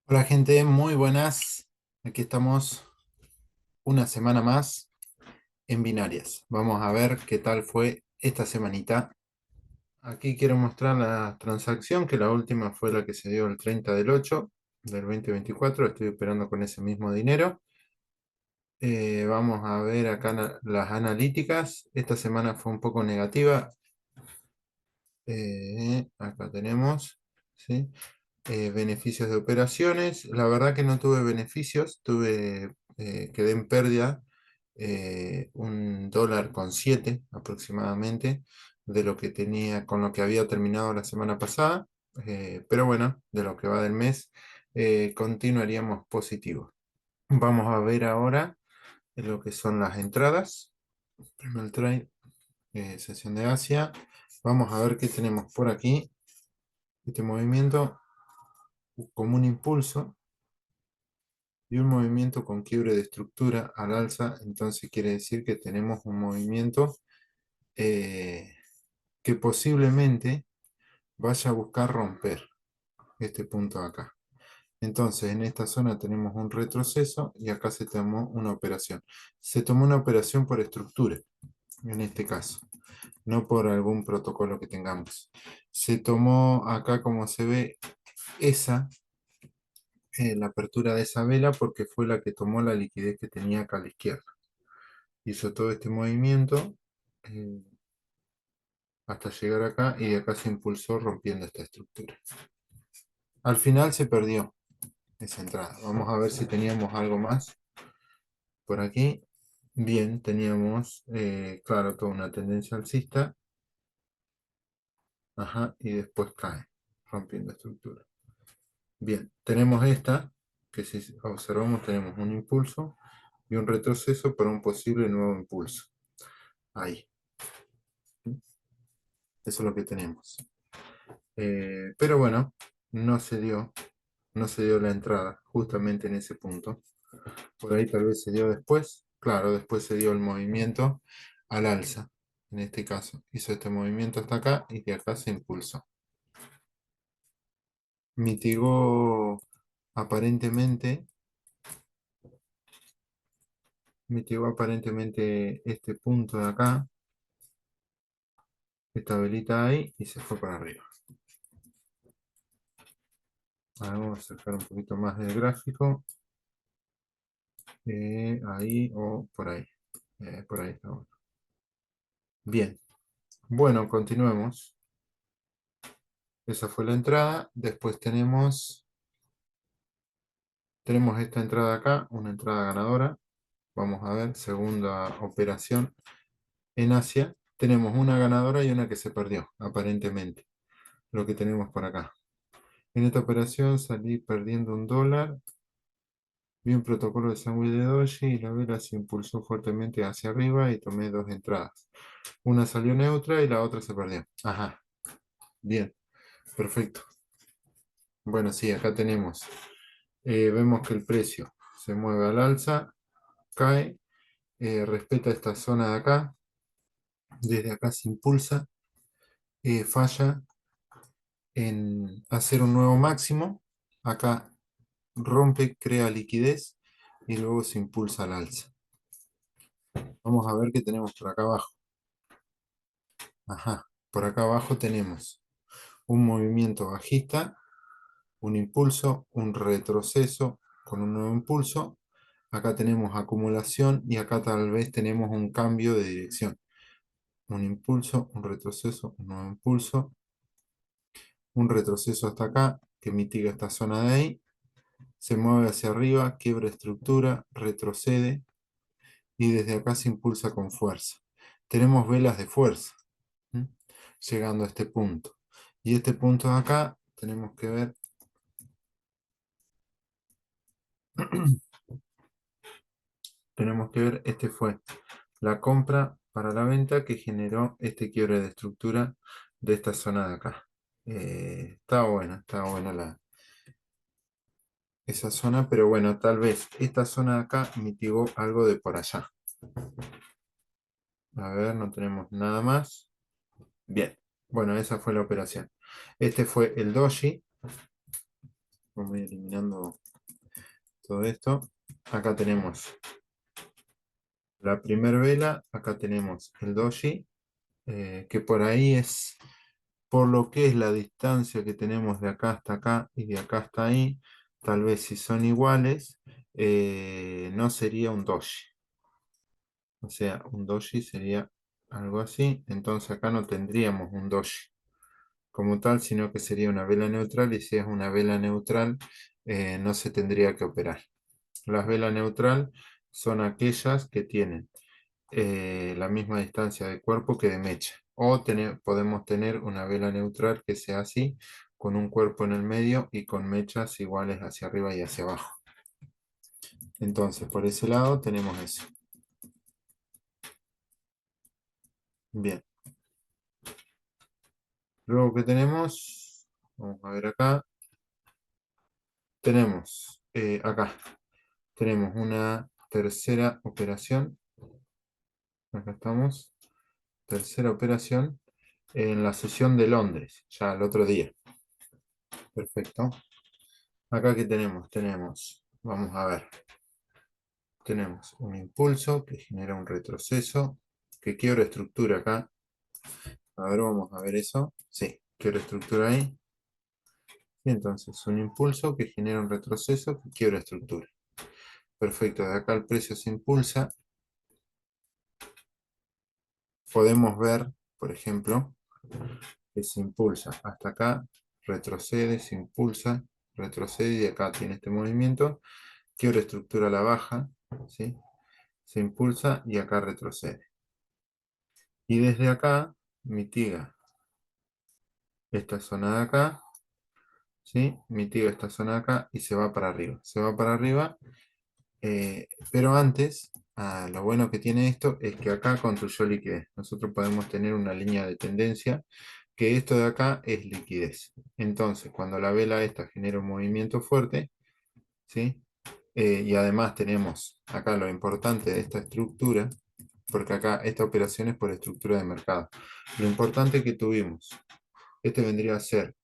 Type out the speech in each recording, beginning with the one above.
Hola gente, muy buenas. Aquí estamos una semana más en binarias. Vamos a ver qué tal fue esta semanita. Aquí quiero mostrar la transacción, que la última fue la que se dio el 30 del 8 del 2024. Estoy operando con ese mismo dinero. Vamos a ver acá las analíticas. Esta semana fue un poco negativa. Acá tenemos, ¿sí? Beneficios de operaciones. La verdad que no tuve beneficios, quedé en pérdida, $1,07 aproximadamente de lo que tenía, con lo que había terminado la semana pasada. Pero bueno, de lo que va del mes, continuaríamos positivos. Vamos a ver ahora lo que son las entradas. Primer trade, sesión de Asia. Vamos a ver qué tenemos por aquí. Este movimiento como un impulso y un movimiento con quiebre de estructura al alza, entonces quiere decir que tenemos un movimiento eh, que posiblemente vaya a buscar romper este punto de acá. Entonces en esta zona tenemos un retroceso y acá se tomó una operación. Se tomó una operación por estructura, en este caso, no por algún protocolo que tengamos. Se tomó acá, como se ve, esa la apertura de esa vela porque fue la que tomó la liquidez que tenía acá a la izquierda. Hizo todo este movimiento eh, hasta llegar acá y de acá se impulsó rompiendo esta estructura. Al final se perdió esa entrada. Vamos a ver si teníamos algo más por aquí. Bien, teníamos, claro, toda una tendencia alcista. Ajá, y después cae, rompiendo estructura. Bien, tenemos esta, que si observamos tenemos un impulso y un retroceso para un posible nuevo impulso. Ahí. Eso es lo que tenemos. Pero bueno, no se dio, no se dio la entrada justamente en ese punto. Por ahí tal vez se dio después. Claro, después se dio el movimiento al alza. En este caso, hizo este movimiento hasta acá y de acá se impulsó. Mitigó aparentemente, mitigó aparentemente este punto de acá, esta velita ahí, y se fue para arriba. Ahora vamos a sacar un poquito más del gráfico. Ahí o por ahí. Por ahí está bueno. Bien, bueno, continuemos. Esa fue la entrada. Después tenemos esta entrada acá, una entrada ganadora. Vamos a ver, segunda operación en Asia. Tenemos una ganadora y una que se perdió, aparentemente. Lo que tenemos por acá. En esta operación salí perdiendo $1. Vi un protocolo de sándwich de doji y la vela se impulsó fuertemente hacia arriba y tomé dos entradas. Una salió neutra y la otra se perdió. Ajá, bien, perfecto. Bueno, sí, acá tenemos. Vemos que el precio se mueve al alza, cae, respeta esta zona de acá, desde acá se impulsa, falla en hacer un nuevo máximo, acá rompe, crea liquidez y luego se impulsa al alza. Vamos a ver qué tenemos por acá abajo. Ajá, por acá abajo tenemos un movimiento bajista, un impulso, un retroceso con un nuevo impulso. Acá tenemos acumulación y acá tal vez tenemos un cambio de dirección. Un impulso, un retroceso, un nuevo impulso, un retroceso hasta acá que mitiga esta zona de ahí. Se mueve hacia arriba, quiebra estructura, retrocede y desde acá se impulsa con fuerza. Tenemos velas de fuerza, ¿m? Llegando a este punto. Y este punto de acá tenemos que ver, este fue la compra para la venta que generó este quiebre de estructura de esta zona de acá. Está buena esa zona, pero bueno, tal vez esta zona de acá mitigó algo de por allá. A ver, no tenemos nada más. Bien, bueno, esa fue la operación. Este fue el doji. Vamos a ir eliminando todo esto. Acá tenemos la primera vela, acá tenemos el doji, que por ahí es por lo que es la distancia que tenemos de acá hasta acá y de acá hasta ahí. Tal vez si son iguales, no sería un doji. O sea, un doji sería algo así. Entonces acá no tendríamos un doji como tal, sino que sería una vela neutral, y si es una vela neutral, no se tendría que operar. Las velas neutral son aquellas que tienen la misma distancia de cuerpo que de mecha. O podemos tener una vela neutral que sea así, con un cuerpo en el medio y con mechas iguales hacia arriba y hacia abajo. Entonces, por ese lado tenemos eso. Bien. Luego que tenemos, vamos a ver acá, tenemos acá, tenemos una tercera operación. Acá estamos. Tercera operación en la sesión de Londres, ya el otro día. Perfecto. Acá que tenemos, vamos a ver, tenemos un impulso que genera un retroceso, que quiebra estructura acá. A ver, vamos a ver eso. Sí, quiebra estructura ahí. Y entonces, un impulso que genera un retroceso que quiebra estructura. Perfecto, de acá el precio se impulsa. Podemos ver, por ejemplo, que se impulsa hasta acá, retrocede, se impulsa, retrocede y acá tiene este movimiento, quiebra estructura a la baja, ¿sí? Se impulsa y acá retrocede. Y desde acá mitiga esta zona de acá, ¿sí? Mitiga esta zona de acá y se va para arriba. Se va para arriba, pero antes, lo bueno que tiene esto es que acá construyó liquidez. Nosotros podemos tener una línea de tendencia que esto de acá es liquidez. Entonces, cuando la vela esta genera un movimiento fuerte, ¿sí? Y además tenemos acá lo importante de esta estructura, porque acá esta operación es por estructura de mercado. Lo importante que tuvimos, este vendría a ser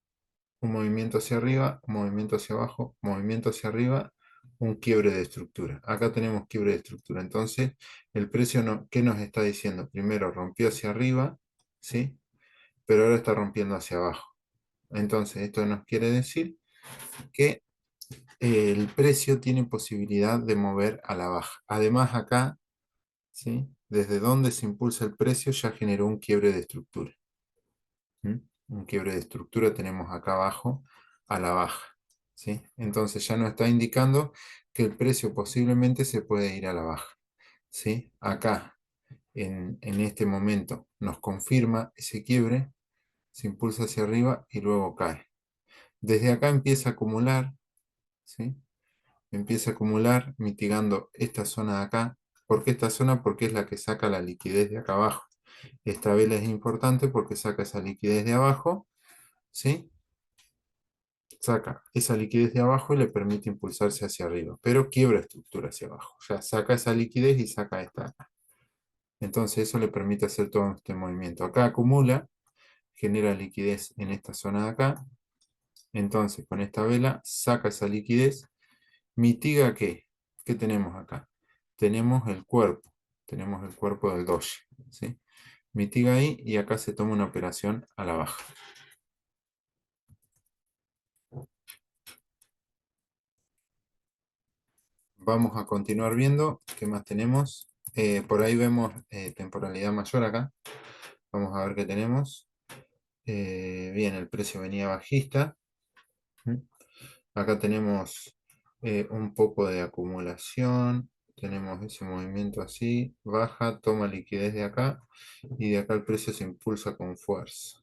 un movimiento hacia arriba, un movimiento hacia abajo, movimiento hacia arriba, un quiebre de estructura. Acá tenemos quiebre de estructura. Entonces, el precio, no, ¿qué nos está diciendo? Primero rompió hacia arriba, ¿sí? Pero ahora está rompiendo hacia abajo. Entonces, esto nos quiere decir que el precio tiene posibilidad de mover a la baja. Además, acá, ¿sí? Desde donde se impulsa el precio ya generó un quiebre de estructura. ¿Mm? Un quiebre de estructura tenemos acá abajo a la baja, ¿sí? Entonces ya nos está indicando que el precio posiblemente se puede ir a la baja, ¿sí? Acá, en este momento, nos confirma ese quiebre, se impulsa hacia arriba y luego cae. Desde acá empieza a acumular, ¿sí? Empieza a acumular mitigando esta zona de acá. ¿Por qué esta zona? Porque es la que saca la liquidez de acá abajo. Esta vela es importante porque saca esa liquidez de abajo, ¿sí? Saca esa liquidez de abajo y le permite impulsarse hacia arriba, pero quiebra estructura hacia abajo. Ya saca esa liquidez y saca esta acá. Entonces eso le permite hacer todo este movimiento. Acá acumula, genera liquidez en esta zona de acá. Entonces con esta vela saca esa liquidez. Mitiga ¿qué? ¿Qué tenemos acá? Tenemos el cuerpo del doji, ¿sí? Mitiga ahí y acá se toma una operación a la baja. Vamos a continuar viendo qué más tenemos. Por ahí vemos temporalidad mayor acá. Vamos a ver qué tenemos. Bien, el precio venía bajista. ¿Mm? Acá tenemos un poco de acumulación. Tenemos ese movimiento así. Baja, toma liquidez de acá. Y de acá el precio se impulsa con fuerza.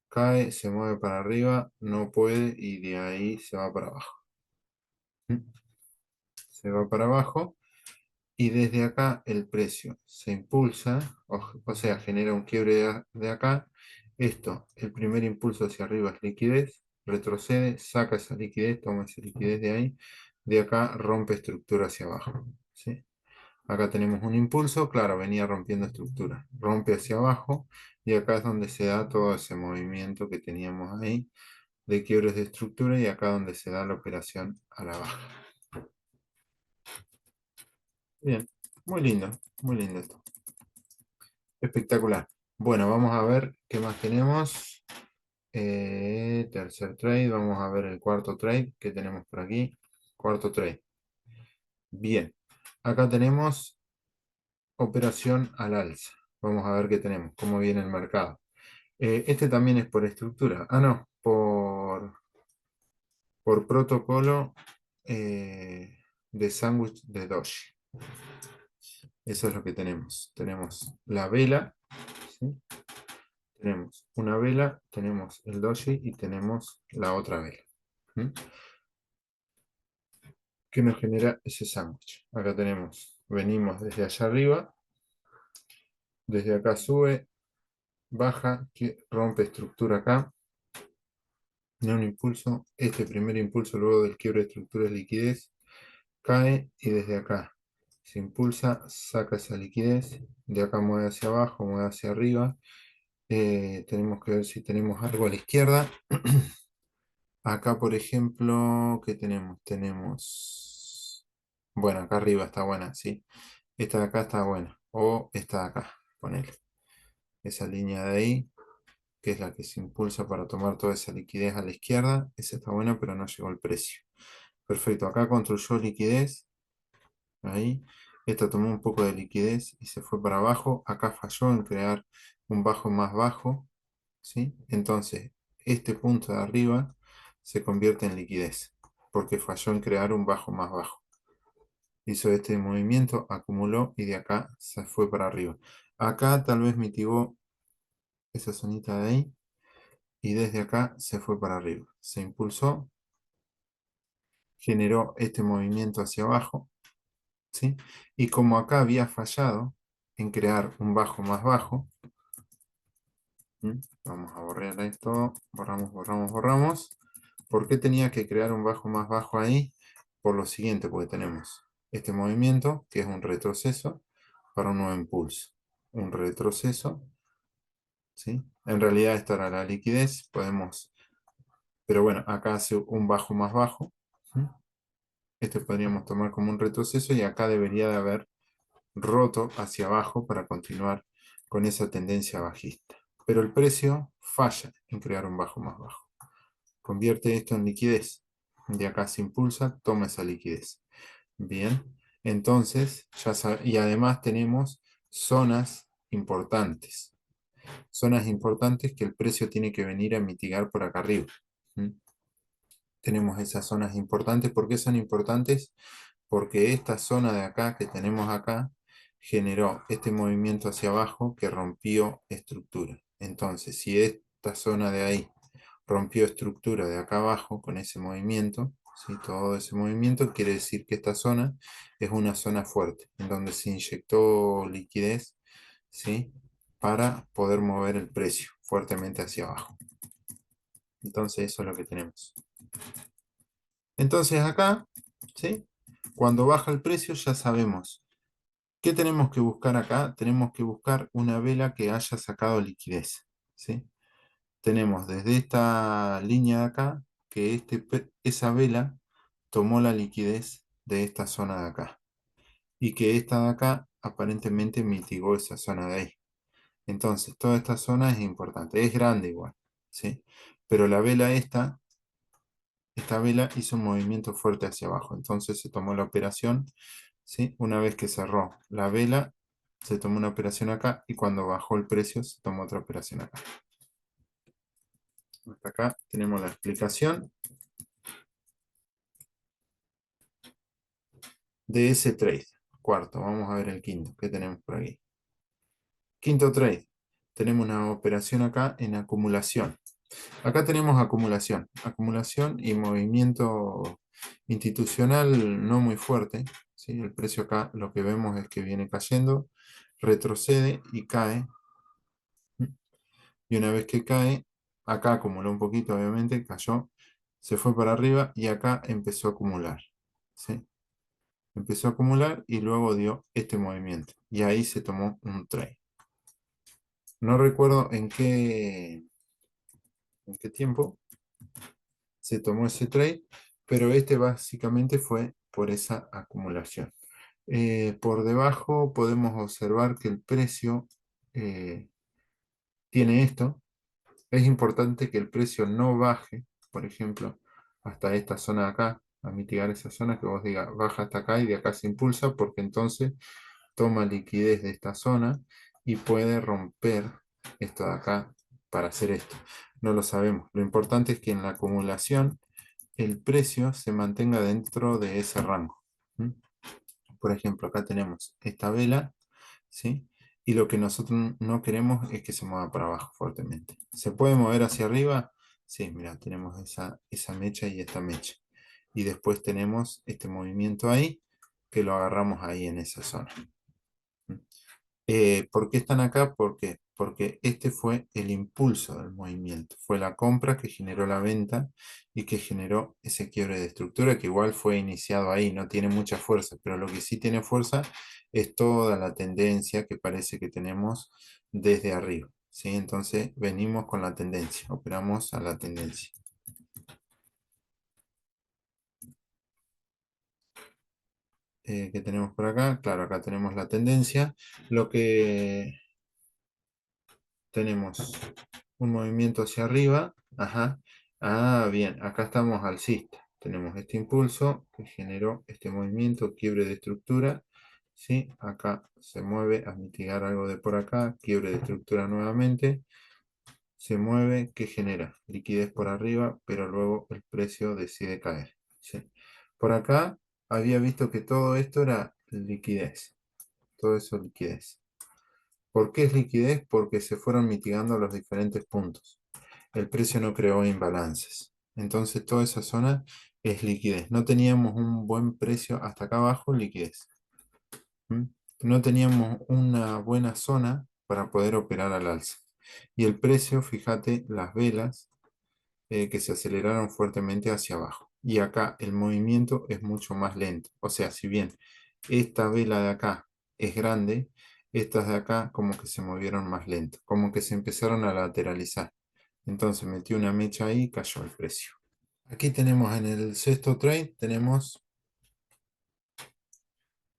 Cae, se mueve para arriba, no puede y de ahí se va para abajo. ¿Mm? Se va para abajo. Y desde acá el precio se impulsa, o sea, genera un quiebre de acá. Esto, el primer impulso hacia arriba es liquidez, retrocede, saca esa liquidez, toma esa liquidez de ahí. De acá rompe estructura hacia abajo, ¿sí? Acá tenemos un impulso, claro, venía rompiendo estructura, rompe hacia abajo y acá es donde se da todo ese movimiento que teníamos ahí de quiebres de estructura y acá donde se da la operación a la baja. Bien, muy lindo esto. Espectacular. Bueno, vamos a ver qué más tenemos. Tercer trade, vamos a ver el cuarto trade que tenemos por aquí. Cuarto trade. Bien, acá tenemos operación al alza. Vamos a ver qué tenemos, cómo viene el mercado. Este también es por estructura. Ah, no, por protocolo de sándwich de Doji. Eso es lo que tenemos. Tenemos la vela, ¿sí? Tenemos una vela, tenemos el Doji y tenemos la otra vela. ¿Mm? ¿Qué nos genera ese sándwich? Acá tenemos, venimos desde allá arriba, desde acá sube, baja, que rompe estructura acá, da un impulso, este primer impulso luego del quiebre de estructura de liquidez, cae y desde acá se impulsa, saca esa liquidez, de acá mueve hacia abajo, mueve hacia arriba. Tenemos que ver si tenemos algo a la izquierda. Acá, por ejemplo, ¿qué tenemos? Tenemos, bueno, acá arriba está buena, sí. Esta de acá está buena, o esta de acá, ponele. Esa línea de ahí, que es la que se impulsa para tomar toda esa liquidez a la izquierda, esa está buena, pero no llegó el precio. Perfecto, acá construyó liquidez, ahí. Esta tomó un poco de liquidez y se fue para abajo. Acá falló en crear un bajo más bajo, ¿sí? Entonces, este punto de arriba se convierte en liquidez, porque falló en crear un bajo más bajo. Hizo este movimiento, acumuló y de acá se fue para arriba. Acá tal vez mitigó esa zonita de ahí y desde acá se fue para arriba. Se impulsó, generó este movimiento hacia abajo, ¿sí? Y como acá había fallado en crear un bajo más bajo, ¿m? Vamos a borrar esto, borramos, borramos, borramos. ¿Por qué tenía que crear un bajo más bajo ahí? Por lo siguiente, porque tenemos este movimiento, que es un retroceso, para un nuevo impulso. Un retroceso, ¿sí? En realidad esta era la liquidez, podemos, pero bueno, acá hace un bajo más bajo, ¿sí? Este podríamos tomar como un retroceso y acá debería de haber roto hacia abajo para continuar con esa tendencia bajista. Pero el precio falla en crear un bajo más bajo. Convierte esto en liquidez. De acá se impulsa, toma esa liquidez. Bien, entonces, y además tenemos zonas importantes. Zonas importantes que el precio tiene que venir a mitigar por acá arriba. ¿Mm? Tenemos esas zonas importantes. ¿Por qué son importantes? Porque esta zona de acá que tenemos acá generó este movimiento hacia abajo que rompió estructura. Entonces, si esta zona de ahí rompió estructura de acá abajo con ese movimiento, ¿sí? Todo ese movimiento quiere decir que esta zona es una zona fuerte, en donde se inyectó liquidez, ¿sí? Para poder mover el precio fuertemente hacia abajo. Entonces eso es lo que tenemos. Entonces acá, ¿sí? Cuando baja el precio ya sabemos. ¿Qué tenemos que buscar acá? Tenemos que buscar una vela que haya sacado liquidez, ¿sí? Tenemos desde esta línea de acá que esa vela tomó la liquidez de esta zona de acá y que esta de acá aparentemente mitigó esa zona de ahí. Entonces, toda esta zona es importante, es grande igual, ¿sí? Pero la vela esta vela hizo un movimiento fuerte hacia abajo, entonces se tomó la operación, ¿sí? Una vez que cerró la vela, se tomó una operación acá y cuando bajó el precio se tomó otra operación acá. Hasta acá tenemos la explicación de ese trade. Cuarto, vamos a ver el quinto. ¿Qué tenemos por aquí? Quinto trade. Tenemos una operación acá en acumulación. Acá tenemos acumulación. Acumulación y movimiento institucional no muy fuerte, ¿sí? El precio acá lo que vemos es que viene cayendo, retrocede y cae. Y una vez que cae, acá acumuló un poquito, obviamente, cayó, se fue para arriba y acá empezó a acumular, ¿sí? Empezó a acumular y luego dio este movimiento. Y ahí se tomó un trade. No recuerdo en qué tiempo, se tomó ese trade, pero este básicamente fue por esa acumulación. Por debajo podemos observar que el precio eh, tiene esto. Es importante que el precio no baje, por ejemplo, hasta esta zona de acá, a mitigar esa zona que vos digas, baja hasta acá y de acá se impulsa, porque entonces toma liquidez de esta zona y puede romper esto de acá para hacer esto. No lo sabemos. Lo importante es que en la acumulación el precio se mantenga dentro de ese rango. ¿Mm? Por ejemplo, acá tenemos esta vela, ¿sí? Y lo que nosotros no queremos es que se mueva para abajo fuertemente. ¿Se puede mover hacia arriba? Sí, mira, tenemos esa mecha y esta mecha. Y después tenemos este movimiento ahí, que lo agarramos ahí en esa zona. ¿Por qué están acá? ¿Por qué? Porque este fue el impulso del movimiento. Fue la compra que generó la venta y que generó ese quiebre de estructura que igual fue iniciado ahí. No tiene mucha fuerza, pero lo que sí tiene fuerza es toda la tendencia que parece que tenemos desde arriba. ¿Sí? Entonces venimos con la tendencia, operamos a la tendencia. ¿Qué tenemos por acá? Claro, acá tenemos la tendencia. Lo que tenemos un movimiento hacia arriba. Ajá. Ah, bien, acá estamos alcista. Tenemos este impulso que generó este movimiento, quiebre de estructura. ¿Sí? Acá se mueve a mitigar algo de por acá, quiebre de estructura nuevamente. Se mueve, ¿qué genera? Liquidez por arriba, pero luego el precio decide caer. ¿Sí? Por acá había visto que todo esto era liquidez. Todo eso liquidez. ¿Por qué es liquidez? Porque se fueron mitigando los diferentes puntos. El precio no creó imbalances. Entonces toda esa zona es liquidez. No teníamos un buen precio hasta acá abajo, liquidez. ¿Mm? No teníamos una buena zona para poder operar al alza. Y el precio, fíjate, las velas que se aceleraron fuertemente hacia abajo. Y acá el movimiento es mucho más lento. O sea, si bien esta vela de acá es grande, estas de acá como que se movieron más lento, como que se empezaron a lateralizar. Entonces metí una mecha ahí y cayó el precio. Aquí tenemos en el sexto trade, tenemos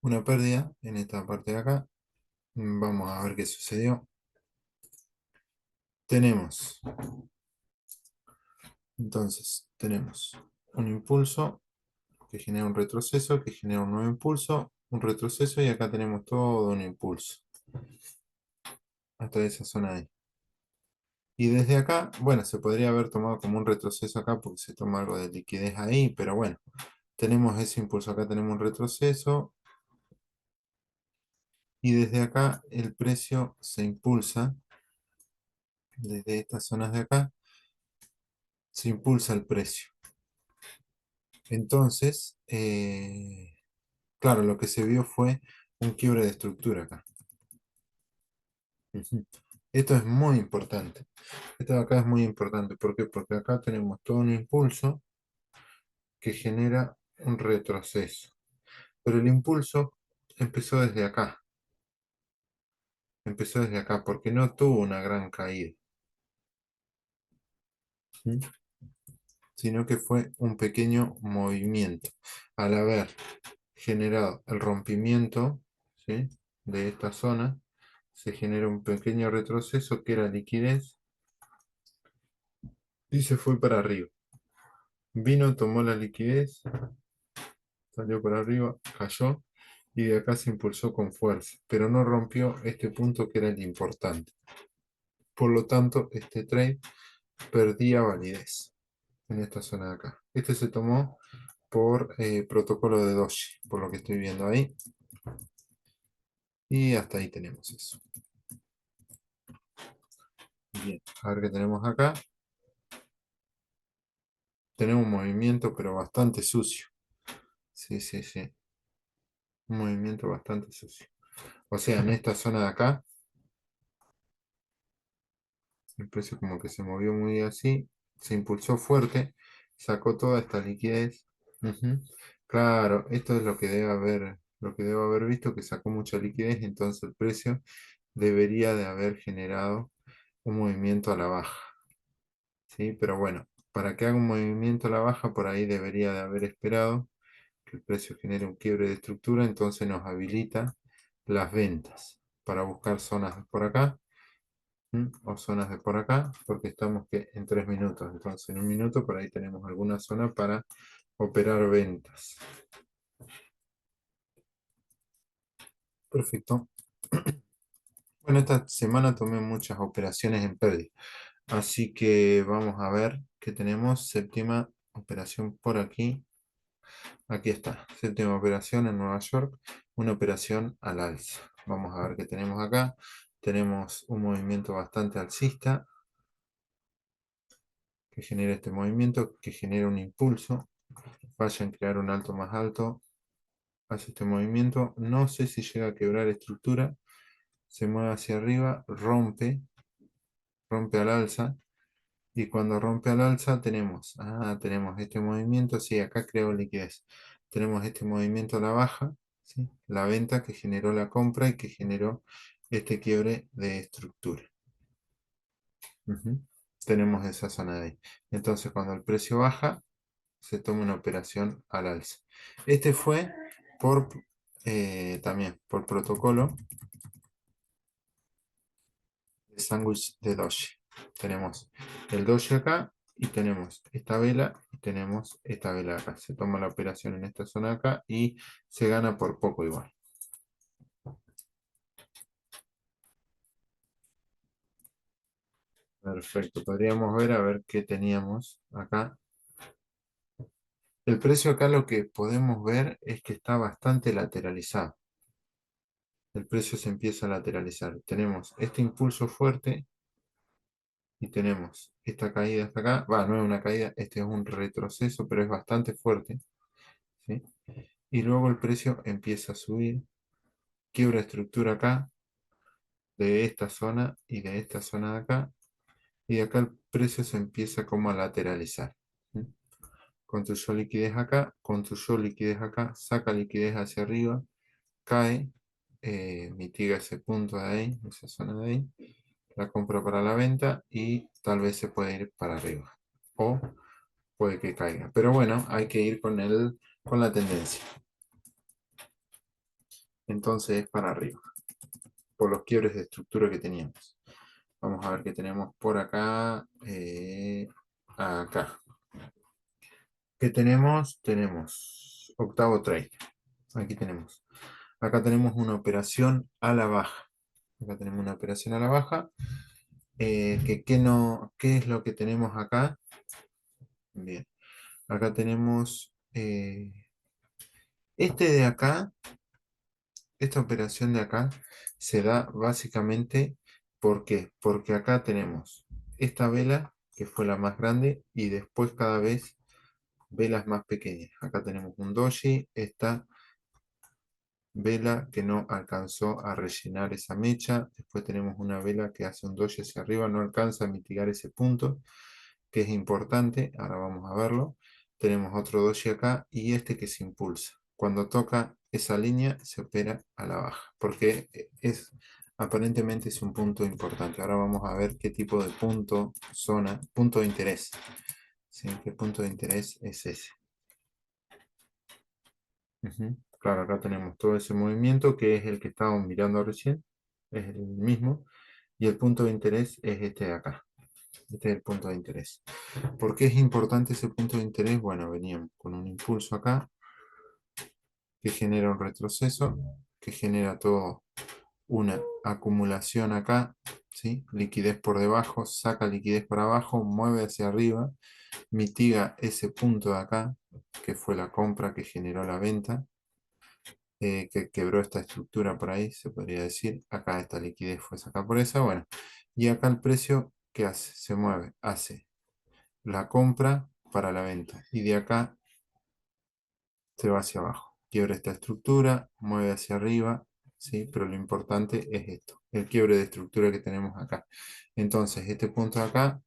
una pérdida en esta parte de acá. Vamos a ver qué sucedió. Tenemos, tenemos un impulso que genera un retroceso, que genera un nuevo impulso, un retroceso y acá tenemos todo un impulso hasta esa zona ahí. Y desde acá, bueno, se podría haber tomado como un retroceso acá porque se toma algo de liquidez ahí, pero bueno, tenemos ese impulso acá, tenemos un retroceso y desde acá el precio se impulsa, desde estas zonas de acá, se impulsa el precio. Entonces, claro, lo que se vio fue un quiebre de estructura acá. Ujú. Esto es muy importante. Esto de acá es muy importante. ¿Por qué? Porque acá tenemos todo un impulso que genera un retroceso. Pero el impulso empezó desde acá. Empezó desde acá porque no tuvo una gran caída, ¿sí? Sino que fue un pequeño movimiento. Al haber generado el rompimiento, ¿sí? De esta zona, se genera un pequeño retroceso que era liquidez y se fue para arriba. Vino, tomó la liquidez, salió para arriba, cayó y de acá se impulsó con fuerza, pero no rompió este punto que era el importante. Por lo tanto, este trade perdía validez en esta zona de acá. Este se tomó por protocolo de Doji, por lo que estoy viendo ahí. Y hasta ahí tenemos eso. Bien, a ver qué tenemos acá. Tenemos un movimiento, pero bastante sucio. Sí, sí, sí. Un movimiento bastante sucio. O sea, en esta zona de acá, el precio como que se movió muy así, se impulsó fuerte, sacó toda esta liquidez. Ujú. Claro, esto es lo que debe haber visto, que sacó mucha liquidez, entonces el precio debería de haber generado un movimiento a la baja. ¿Sí? Pero bueno, para que haga un movimiento a la baja, por ahí debería de haber esperado que el precio genere un quiebre de estructura, entonces nos habilita las ventas para buscar zonas de por acá o zonas de por acá, porque estamos que en 3 minutos, entonces en un minuto por ahí tenemos alguna zona para operar ventas. Perfecto. Bueno, esta semana tomé muchas operaciones en pérdida, así que vamos a ver qué tenemos. Séptima operación por aquí. Aquí está, séptima operación en Nueva York, una operación al alza. Vamos a ver qué tenemos acá. Tenemos un movimiento bastante alcista que genera este movimiento, que genera un impulso. Vaya a crear un alto más alto. Hace este movimiento. No sé si llega a quebrar estructura. Se mueve hacia arriba, rompe al alza. Y cuando rompe al alza tenemos este movimiento, sí, acá creo liquidez. Tenemos este movimiento a la baja, ¿sí? La venta que generó la compra y que generó este quiebre de estructura. Ujú. Tenemos esa zona de ahí. Entonces cuando el precio baja, se toma una operación al alza. Este fue por también por protocolo de sándwich de doji. Tenemos el doji acá y tenemos esta vela y tenemos esta vela acá. Se toma la operación en esta zona acá y se gana por poco igual. Perfecto, podríamos ver a ver qué teníamos acá. El precio acá lo que podemos ver es que está bastante lateralizado. El precio se empieza a lateralizar. Tenemos este impulso fuerte y tenemos esta caída hasta acá. Va, no es una caída, este es un retroceso, pero es bastante fuerte, ¿sí? Y luego el precio empieza a subir, quiebra estructura acá, de esta zona y de esta zona de acá, y de acá el precio se empieza como a lateralizar. ¿Sí? Construyó liquidez acá, construyó liquidez acá, saca liquidez hacia arriba, cae, mitiga ese punto de ahí, esa zona de ahí, la compra para la venta y tal vez se puede ir para arriba. O puede que caiga. Pero bueno, hay que ir con la tendencia. Entonces es para arriba, por los quiebres de estructura que teníamos. Vamos a ver qué tenemos por acá. Acá. ¿Qué tenemos? Tenemos octavo trade. Aquí tenemos. Acá tenemos una operación a la baja. Acá tenemos una operación a la baja. ¿Qué es lo que tenemos acá? Bien. Acá tenemos este de acá. Esta operación de acá se da básicamente, ¿por qué? Porque acá tenemos esta vela, que fue la más grande, y después cada vez velas más pequeñas. Acá tenemos un doji, esta vela que no alcanzó a rellenar esa mecha. Después tenemos una vela que hace un doji hacia arriba, no alcanza a mitigar ese punto, que es importante. Ahora vamos a verlo. Tenemos otro doji acá y este que se impulsa. Cuando toca esa línea se opera a la baja, porque aparentemente es un punto importante. Ahora vamos a ver qué tipo de punto, zona, punto de interés. ¿Sí? ¿Qué punto de interés es ese? Ujú. Claro, acá tenemos todo ese movimiento que es el que estábamos mirando recién, es el mismo, y el punto de interés es este de acá. Este es el punto de interés. ¿Por qué es importante ese punto de interés? Bueno, veníamos con un impulso acá que genera un retroceso, que genera todo una acumulación acá, ¿sí? Liquidez por debajo, saca liquidez para abajo, mueve hacia arriba, mitiga ese punto de acá, que fue la compra que generó la venta, que quebró esta estructura por ahí, se podría decir. Acá esta liquidez fue sacada por esa, bueno. Y acá el precio, ¿qué hace? Se mueve, hace la compra para la venta. Y de acá se va hacia abajo. Quiebra esta estructura, mueve hacia arriba, ¿sí? Pero lo importante es esto, el quiebre de estructura que tenemos acá. Entonces, este punto de acá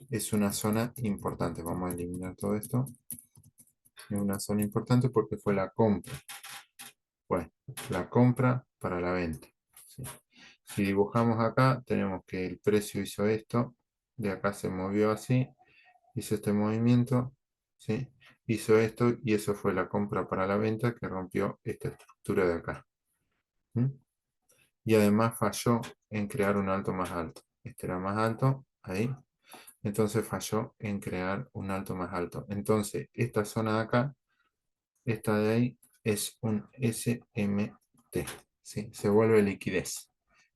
es una zona importante. Vamos a eliminar todo esto. Es una zona importante porque fue la compra. Bueno, la compra para la venta. ¿Sí? Si dibujamos acá, tenemos que el precio hizo esto, de acá se movió así, hizo este movimiento, ¿sí? Hizo esto y eso fue la compra para la venta que rompió esta estructura de acá. ¿Mm? Y además falló en crear un alto más alto. Este era más alto, ahí. Entonces falló en crear un alto más alto. Entonces, esta zona de acá, esta de ahí, es un SMT, ¿sí? Se vuelve liquidez.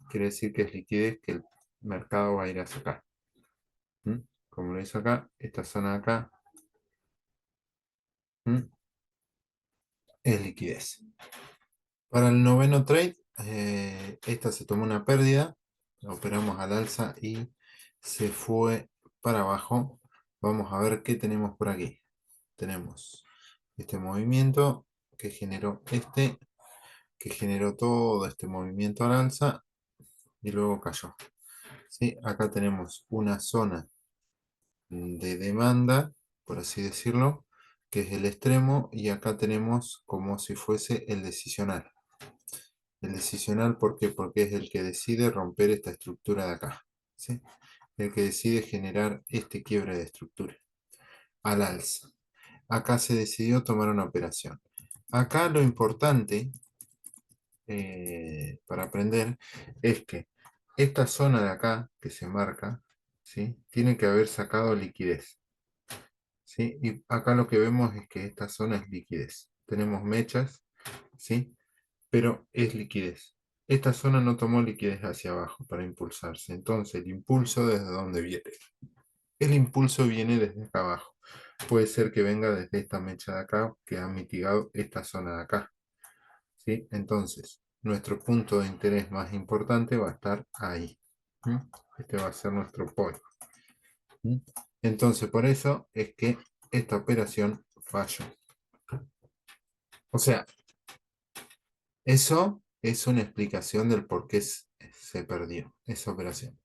Quiere decir que es liquidez que el mercado va a ir hacia acá. ¿Mm? Como lo hizo acá, esta zona de acá, ¿mm? Es liquidez. Para el noveno trade, esta se tomó una pérdida, la operamos al alza y se fue para abajo. Vamos a ver qué tenemos por aquí. Tenemos este movimiento que generó que generó todo este movimiento al alza y luego cayó. ¿Sí? Acá tenemos una zona de demanda, por así decirlo, que es el extremo, y acá tenemos como si fuese el decisional. El decisional, ¿por qué? Porque es el que decide romper esta estructura de acá, ¿sí? El que decide generar este quiebre de estructura al alza. Acá se decidió tomar una operación. Acá lo importante para aprender es que esta zona de acá que se marca, ¿sí? Tiene que haber sacado liquidez, ¿sí? Y acá lo que vemos es que esta zona es liquidez. Tenemos mechas, ¿sí? Pero es liquidez. Esta zona no tomó liquidez hacia abajo para impulsarse. Entonces, el impulso, ¿desde dónde viene? El impulso viene desde acá abajo. Puede ser que venga desde esta mecha de acá que ha mitigado esta zona de acá, ¿sí? Entonces, nuestro punto de interés más importante va a estar ahí. ¿Mm? Este va a ser nuestro polo. ¿Mm? Entonces, por eso es que esta operación falló. O sea, eso es una explicación del por qué se perdió esa operación.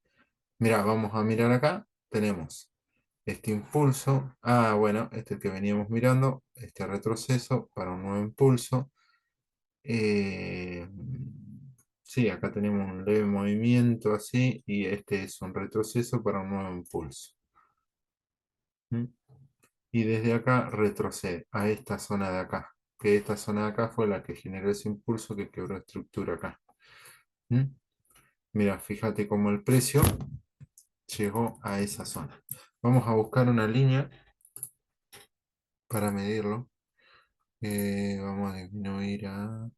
Mira, vamos a mirar acá. Tenemos este impulso. Ah, bueno, este es el que veníamos mirando. Este retroceso para un nuevo impulso. Eh, sí, acá tenemos un leve movimiento así. Y este es un retroceso para un nuevo impulso. ¿Mm? Y desde acá retrocede a esta zona de acá. Que esta zona de acá fue la que generó ese impulso que quebró estructura acá. ¿Mm? Mira, fíjate cómo el precio llegó a esa zona. Vamos a buscar una línea para medirlo. Vamos a disminuir a...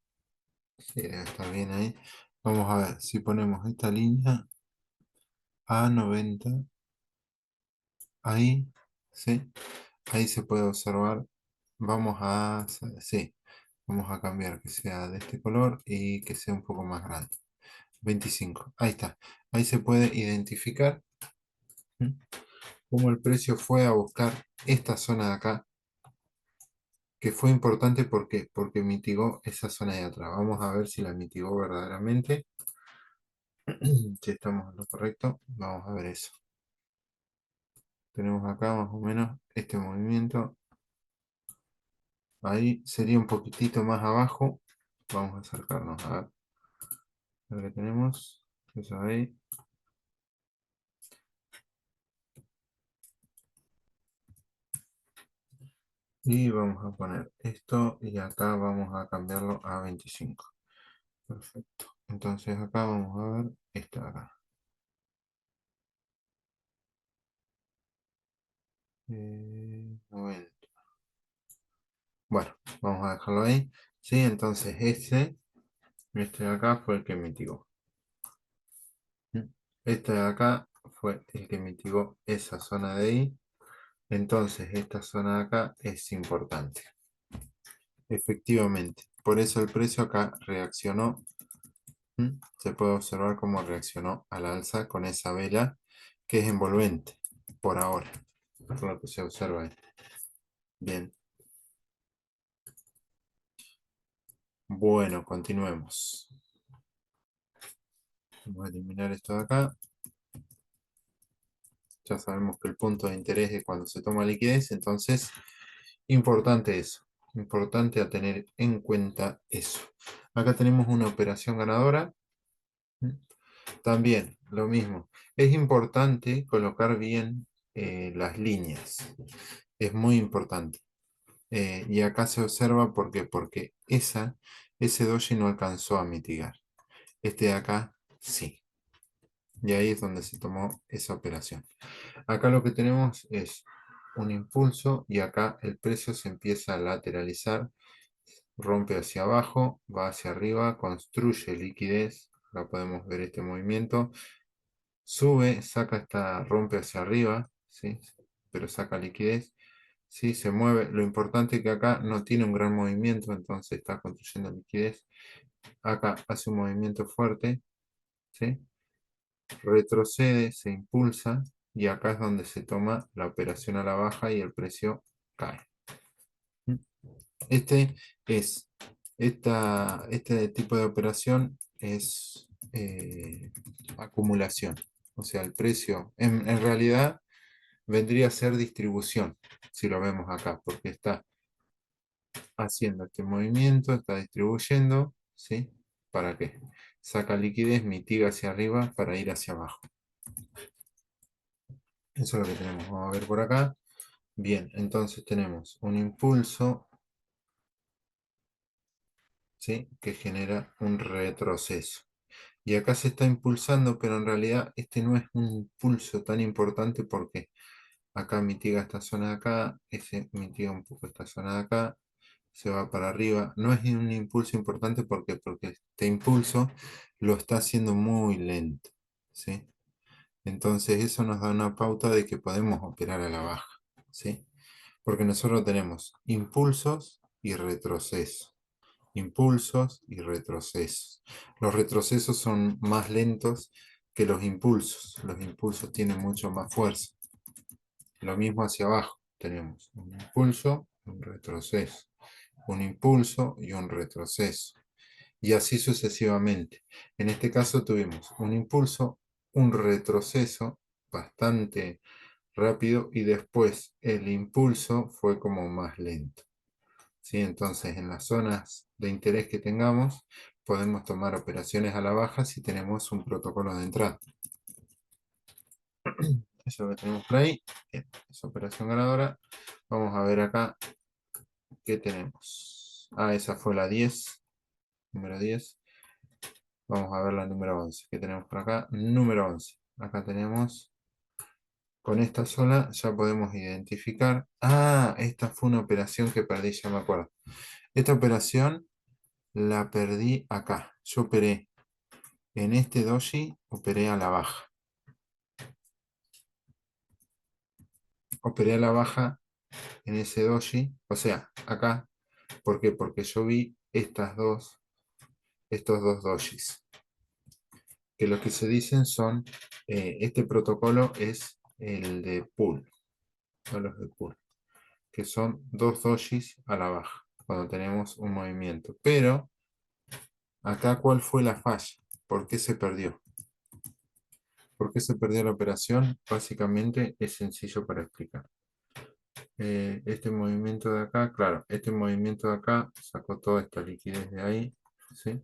Sí, debe estar bien ahí. Vamos a ver si ponemos esta línea a 90. Ahí, ¿sí? Ahí se puede observar. Vamos a... Sí, vamos a cambiar que sea de este color y que sea un poco más grande. 25. Ahí está. Ahí se puede identificar, ¿m? Cómo el precio fue a buscar esta zona de acá, que fue importante. ¿Por qué? Porque mitigó esa zona de atrás. Vamos a ver si la mitigó verdaderamente. Si estamos en lo correcto, vamos a ver eso. Tenemos acá más o menos este movimiento. Ahí sería un poquitito más abajo. Vamos a acercarnos a ver lo que tenemos. Eso ahí. Y vamos a poner esto y acá vamos a cambiarlo a 25. Perfecto. Entonces acá vamos a ver esta de acá. 90. Bueno, vamos a dejarlo ahí. Sí, entonces este de acá fue el que mitigó. ¿Mm? Este de acá fue el que mitigó esa zona de ahí. Entonces esta zona de acá es importante. Efectivamente. Por eso el precio acá reaccionó. ¿Mm? Se puede observar cómo reaccionó al alza con esa vela que es envolvente por ahora. Por lo que se observa ahí. Bien. Bueno, continuemos. Vamos a eliminar esto de acá. Ya sabemos que el punto de interés es cuando se toma liquidez, entonces importante eso. Importante a tener en cuenta eso. Acá tenemos una operación ganadora. ¿Mm? También lo mismo. Es importante colocar bien las líneas. Es muy importante. Y acá se observa ¿por qué? Porque ese doji no alcanzó a mitigar. Este de acá sí. Y ahí es donde se tomó esa operación. Acá lo que tenemos es un impulso y acá el precio se empieza a lateralizar, rompe hacia abajo, va hacia arriba, construye liquidez. Acá podemos ver este movimiento. Sube, saca esta, rompe hacia arriba, ¿sí? Pero saca liquidez. Sí, se mueve. Lo importante es que acá no tiene un gran movimiento, entonces está construyendo liquidez. Acá hace un movimiento fuerte, ¿sí? Retrocede, se impulsa y acá es donde se toma la operación a la baja y el precio cae. Este es, este tipo de operación es acumulación. O sea, el precio en realidad vendría a ser distribución, si lo vemos acá, porque está haciendo este movimiento, está distribuyendo, ¿sí? ¿Para qué? Saca liquidez, mitiga hacia arriba para ir hacia abajo. Eso es lo que tenemos. Vamos a ver por acá. Bien, entonces tenemos un impulso, ¿sí? Que genera un retroceso. Y acá se está impulsando, pero en realidad este no es un impulso tan importante porque acá mitiga esta zona de acá, ese mitiga un poco esta zona de acá, se va para arriba. No es un impulso importante porque este impulso lo está haciendo muy lento, ¿sí? Entonces eso nos da una pauta de que podemos operar a la baja, ¿sí? Porque nosotros tenemos impulsos y retrocesos. Impulsos y retrocesos. Los retrocesos son más lentos que los impulsos. Los impulsos tienen mucho más fuerza. Lo mismo hacia abajo. Tenemos un impulso, un retroceso. Un impulso y un retroceso. Y así sucesivamente. En este caso tuvimos un impulso, un retroceso bastante rápido y después el impulso fue como más lento. ¿Sí? Entonces, en las zonas de interés que tengamos, podemos tomar operaciones a la baja si tenemos un protocolo de entrada. Eso que tenemos por ahí, bien, esa operación ganadora. Vamos a ver acá qué tenemos. Ah, esa fue la 10, número 10. Vamos a ver la número 11. ¿Qué tenemos por acá? Número 11. Acá tenemos, con esta sola ya podemos identificar. Ah, esta fue una operación que perdí, ya me acuerdo. Esta operación la perdí acá. Yo operé en este doji, operé a la baja. Operé a la baja en ese doji, o sea, acá. ¿Por qué? Porque yo vi estos dos dojis. Que lo que se dicen son, este protocolo es el de pool, no los de pool, que son dos dojis a la baja, cuando tenemos un movimiento. Pero, acá, ¿cuál fue la falla? ¿Por qué se perdió? ¿Por qué se perdió la operación? Básicamente es sencillo para explicar. Este movimiento de acá, claro, este movimiento de acá sacó toda esta liquidez de ahí, ¿sí?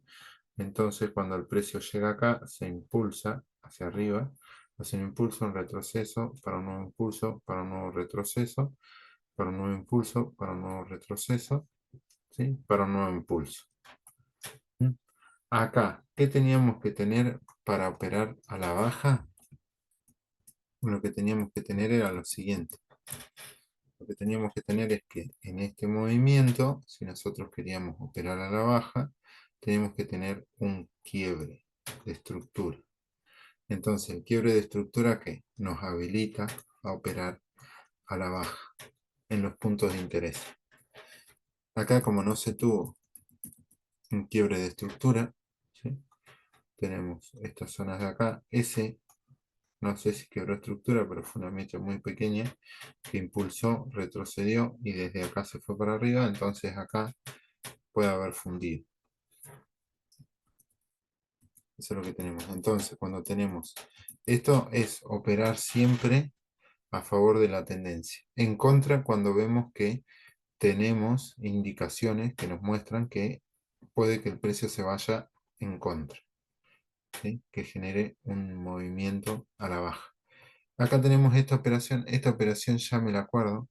Entonces, cuando el precio llega acá, se impulsa hacia arriba, hace un impulso, un retroceso, para un nuevo impulso, para un nuevo retroceso, para un nuevo impulso, para un nuevo retroceso, ¿sí? Para un nuevo impulso. ¿Mm? Acá, ¿qué teníamos que tener para operar a la baja? Lo que teníamos que tener era lo siguiente. Lo que teníamos que tener es que en este movimiento, si nosotros queríamos operar a la baja, tenemos que tener un quiebre de estructura. Entonces, el quiebre de estructura que nos habilita a operar a la baja en los puntos de interés. Acá, como no se tuvo un quiebre de estructura, ¿sí? Tenemos estas zonas de acá. Ese, no sé si quebró estructura, pero fue una mecha muy pequeña que impulsó, retrocedió y desde acá se fue para arriba. Entonces, acá puede haber fundido. Eso es lo que tenemos. Entonces, cuando tenemos esto, es operar siempre a favor de la tendencia. En contra, cuando vemos que tenemos indicaciones que nos muestran que puede que el precio se vaya en contra, ¿sí? Que genere un movimiento a la baja. Acá tenemos esta operación ya me la acuerdo.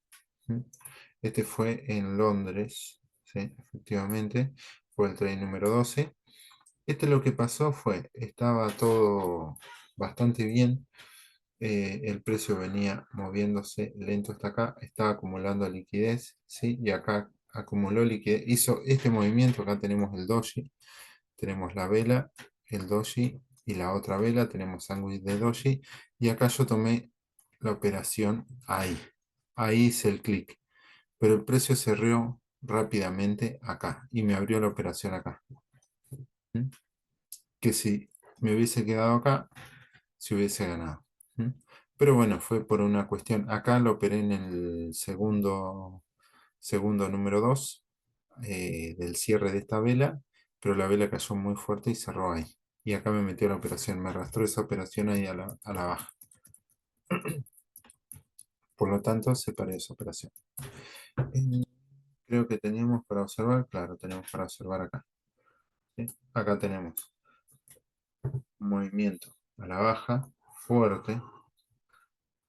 ¿Mm? Este fue en Londres, ¿sí? Efectivamente, fue el trade número 12. Este lo que pasó fue, estaba todo bastante bien, el precio venía moviéndose lento hasta acá, estaba acumulando liquidez, ¿sí? Y acá acumuló liquidez, hizo este movimiento, acá tenemos el doji, tenemos la vela, el doji y la otra vela, tenemos sándwich de doji, y acá yo tomé la operación ahí, ahí hice el clic, pero el precio cerró rápidamente acá y me abrió la operación acá. ¿Mm? Que si me hubiese quedado acá, se hubiese ganado. ¿Mm? Pero bueno, fue por una cuestión. Acá lo operé en el segundo número 2 del cierre de esta vela, pero la vela cayó muy fuerte y cerró ahí. Y acá me metió la operación, me arrastró esa operación ahí a la baja. Por lo tanto, separé esa operación. Eh, Creo que teníamos para observar, claro, tenemos para observar acá. ¿Sí? Acá tenemos un movimiento a la baja, fuerte,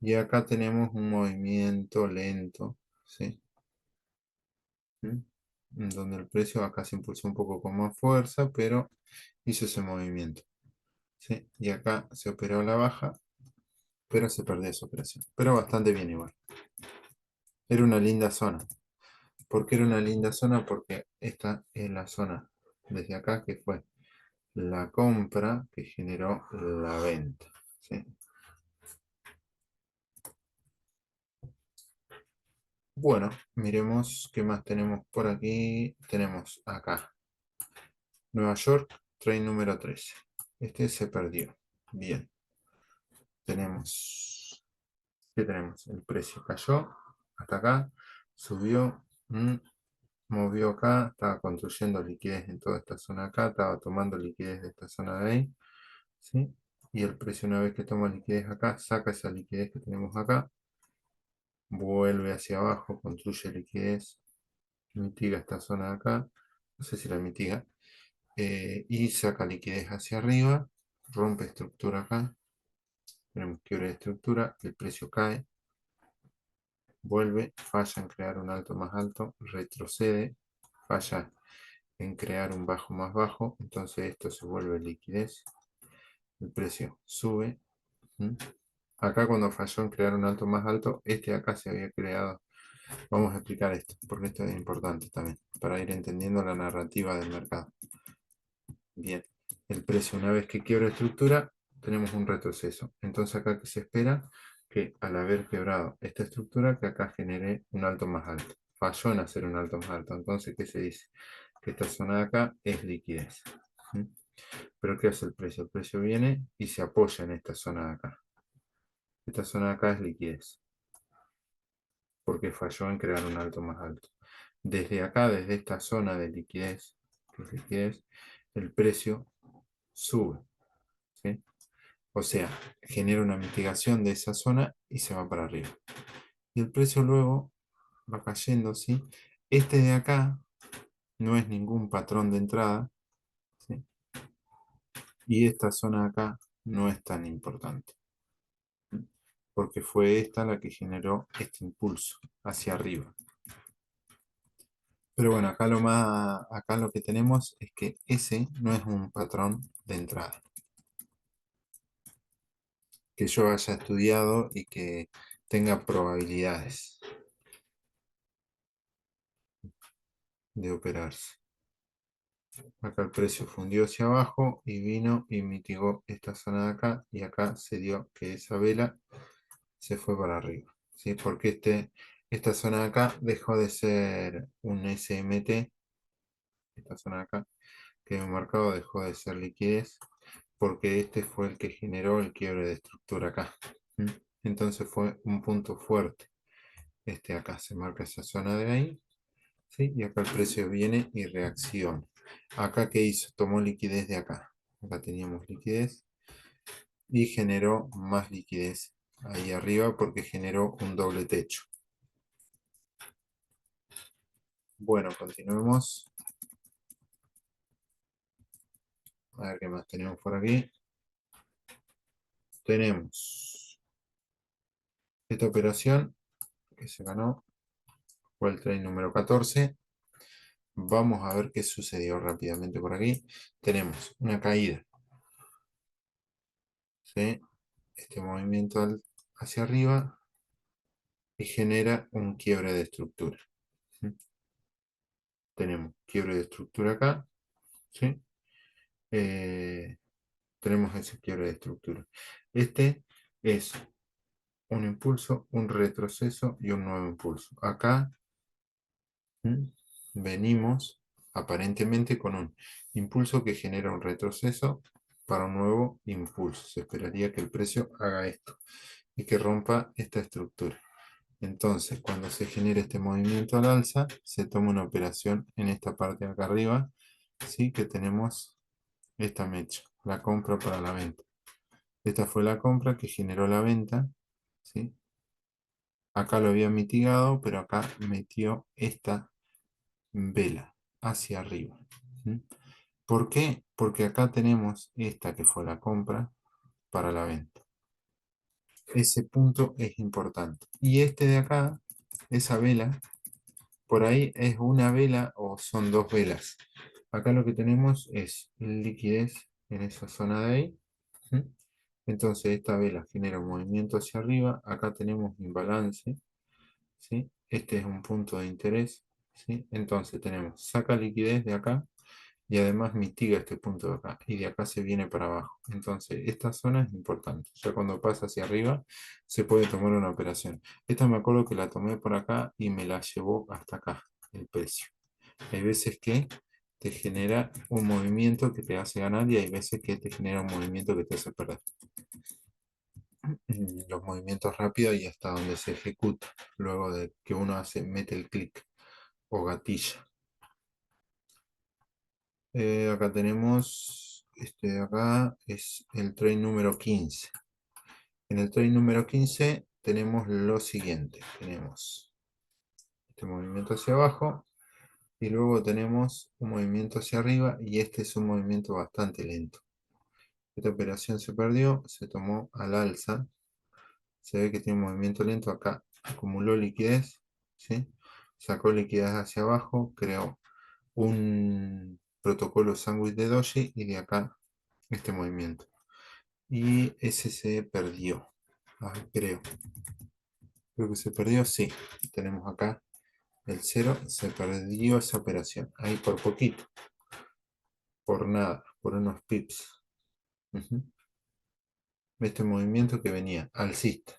y acá tenemos un movimiento lento, ¿sí? ¿Mm? Donde el precio acá se impulsó un poco con más fuerza, pero hizo ese movimiento, ¿sí? Y acá se operó a la baja, pero se perdió esa operación. Pero bastante bien igual. Era una linda zona. ¿Por qué era una linda zona? Porque esta es la zona desde acá que fue la compra que generó la venta, ¿sí? Bueno, miremos qué más tenemos por aquí. Tenemos acá Nueva York, trade número 13. Este se perdió. Bien. Tenemos, ¿qué tenemos? El precio cayó hasta acá, subió, movió acá, estaba construyendo liquidez en toda esta zona acá, estaba tomando liquidez de esta zona de ahí, ¿sí? Y el precio una vez que toma liquidez acá, saca esa liquidez que tenemos acá, vuelve hacia abajo, construye liquidez, mitiga esta zona de acá, no sé si la mitiga, y saca liquidez hacia arriba, rompe estructura acá, tenemos quiebre de estructura, el precio cae, vuelve, falla en crear un alto más alto, retrocede, falla en crear un bajo más bajo, entonces esto se vuelve liquidez, el precio sube. ¿Mm? Acá cuando falló en crear un alto más alto, este de acá se había creado. Vamos a explicar esto, porque esto es importante también, para ir entendiendo la narrativa del mercado. Bien, el precio una vez que quiebra estructura, tenemos un retroceso. Entonces acá que se espera que al haber quebrado esta estructura, que acá genere un alto más alto. Falló en hacer un alto más alto. Entonces, ¿qué se dice? Que esta zona de acá es liquidez. ¿Mm? Pero ¿qué hace el precio? El precio viene y se apoya en esta zona de acá. Esta zona de acá es liquidez, porque falló en crear un alto más alto. Desde acá, desde esta zona de liquidez, que es liquidez, el precio sube, ¿sí? O sea, genera una mitigación de esa zona y se va para arriba. Y el precio luego va cayendo, ¿sí? Este de acá no es ningún patrón de entrada, ¿sí? Y esta zona de acá no es tan importante, ¿sí? Porque fue esta la que generó este impulso hacia arriba. Pero bueno, acá lo que tenemos es que ese no es un patrón de entrada que yo haya estudiado y que tenga probabilidades de operarse. Acá el precio fundió hacia abajo y vino y mitigó esta zona de acá y acá se dio que esa vela se fue para arriba, ¿sí? Porque esta zona de acá dejó de ser un SMT, esta zona de acá que un mercado dejó de ser liquidez porque este fue el que generó el quiebre de estructura acá. ¿Mm? Entonces fue un punto fuerte. Este acá se marca esa zona de ahí, ¿sí? Y acá el precio viene y reacciona. Acá, ¿qué hizo? Tomó liquidez de acá. Acá teníamos liquidez y generó más liquidez ahí arriba porque generó un doble techo. Bueno, continuemos. A ver qué más tenemos por aquí. Tenemos Esta operación que se ganó fue el trade número 14. Vamos a ver qué sucedió rápidamente por aquí. Tenemos una caída, ¿sí? Este movimiento hacia arriba y genera un quiebre de estructura. ¿Sí? Tenemos quiebre de estructura acá, ¿sí? Eh, tenemos ese quiebre de estructura. Este es un impulso, un retroceso y un nuevo impulso. Acá venimos aparentemente con un impulso que genera un retroceso para un nuevo impulso. Se esperaría que el precio haga esto y que rompa esta estructura. Entonces, cuando se genera este movimiento al alza, se toma una operación en esta parte de acá arriba, ¿sí? Que tenemos esta mecha, la compra para la venta. Esta fue la compra que generó la venta, ¿sí? Acá lo había mitigado, pero acá metió esta vela hacia arriba. ¿Sí? ¿Por qué? Porque acá tenemos esta que fue la compra para la venta. Ese punto es importante. Y este de acá, esa vela, por ahí es una vela o son dos velas. Acá lo que tenemos es liquidez en esa zona de ahí. ¿Sí? Entonces esta vela genera un movimiento hacia arriba. Acá tenemos imbalance. ¿Sí? Este es un punto de interés. ¿Sí? Entonces tenemos, saca liquidez de acá y además mitiga este punto de acá y de acá se viene para abajo. Entonces esta zona es importante. Ya cuando pasa hacia arriba se puede tomar una operación. Esta me acuerdo que la tomé por acá y me la llevó hasta acá el precio. Hay veces que te genera un movimiento que te hace ganar y hay veces que te genera un movimiento que te hace perder. Los movimientos rápidos y hasta donde se ejecuta, luego de que uno mete el clic o gatilla. Acá tenemos, este de acá es el trade número 15. En el trade número 15 tenemos lo siguiente. Tenemos este movimiento hacia abajo y luego tenemos un movimiento hacia arriba y este es un movimiento bastante lento. Esta operación se perdió, se tomó al alza. Se ve que tiene un movimiento lento acá. Acumuló liquidez, ¿sí? Sacó liquidez hacia abajo, creó un protocolo sándwich de doji y de acá este movimiento. Y ese se perdió. Creo que se perdió, sí. Tenemos acá el cero, se perdió esa operación. Ahí por poquito, por nada, por unos pips. Ujú. Este movimiento que venía alcista.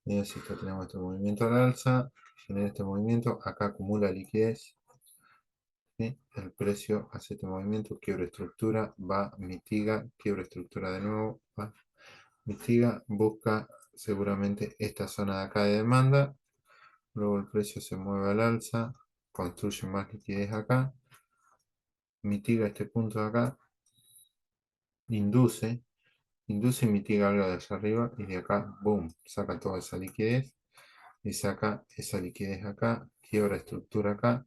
Y alcista tenemos este movimiento al alza, genera este movimiento, acá acumula liquidez. ¿Sí? El precio hace este movimiento, quiebra estructura, va, mitiga, quiebra estructura de nuevo, va, mitiga, busca seguramente esta zona de acá de demanda, luego el precio se mueve al alza, construye más liquidez acá, mitiga este punto de acá, induce, induce y mitiga algo de allá arriba y de acá, boom, saca toda esa liquidez y saca esa liquidez acá, quiebra estructura acá,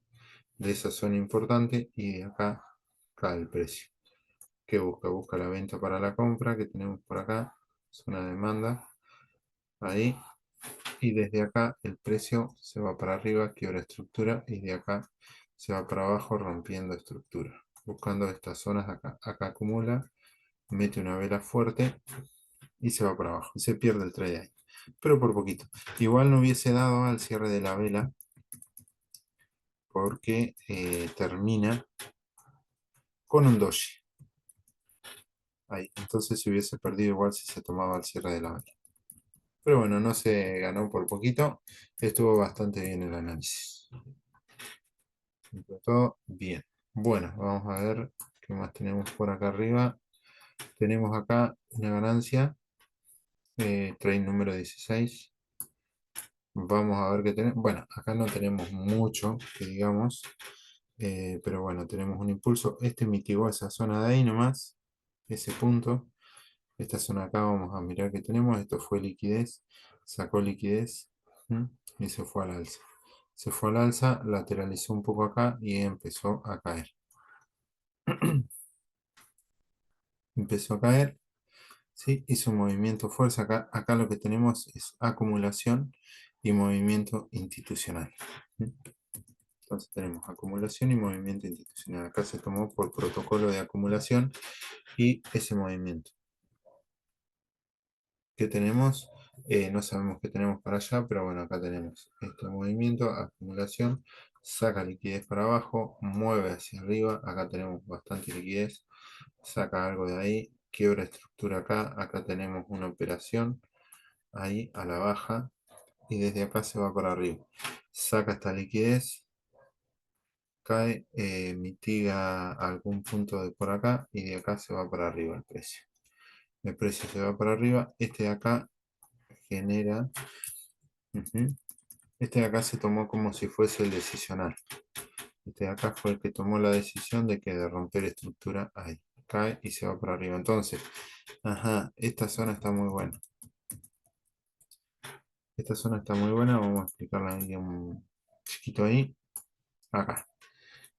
de esa zona importante y de acá cae el precio. ¿Qué busca? Busca la venta para la compra que tenemos por acá, zona de demanda, ahí, y desde acá el precio se va para arriba, quiebra estructura, y de acá se va para abajo rompiendo estructura, buscando estas zonas acá. Acá acumula, mete una vela fuerte y se va para abajo, y se pierde el trade ahí, pero por poquito. Igual no hubiese dado al cierre de la vela, porque termina con un doji. Ahí. Entonces se hubiese perdido igual si se tomaba el cierre de la vela. Pero bueno, no se ganó por poquito. Estuvo bastante bien el análisis. Todo bien. Bueno, vamos a ver qué más tenemos por acá arriba. Tenemos acá una ganancia. Trade número 16. Vamos a ver qué tenemos. Bueno, acá no tenemos mucho, que digamos. Pero bueno, tenemos un impulso. Este mitigó esa zona de ahí nomás. Ese punto. Esta zona acá vamos a mirar que tenemos. Esto fue liquidez. Sacó liquidez. Y se fue al alza. Se fue al alza, lateralizó un poco acá y empezó a caer. Empezó a caer. ¿sí? Hizo un movimiento fuerza. Acá lo que tenemos es acumulación y movimiento institucional. ¿Mm? Entonces tenemos acumulación y movimiento institucional. Acá se tomó por protocolo de acumulación y ese movimiento. ¿Qué tenemos? No sabemos qué tenemos para allá, pero bueno, acá tenemos este movimiento, acumulación, saca liquidez para abajo, mueve hacia arriba, acá tenemos bastante liquidez, saca algo de ahí, quiebra estructura acá, acá tenemos una operación ahí a la baja y desde acá se va para arriba. Saca esta liquidez, cae, mitiga algún punto de por acá y de acá se va para arriba el precio. El precio se va para arriba, este de acá genera, ujú, este de acá se tomó como si fuese el decisional. Este de acá fue el que tomó la decisión de que de romper estructura ahí. Cae y se va para arriba. Entonces, ajá, esta zona está muy buena. Esta zona está muy buena. Vamos a explicarla ahí un chiquito ahí. Acá.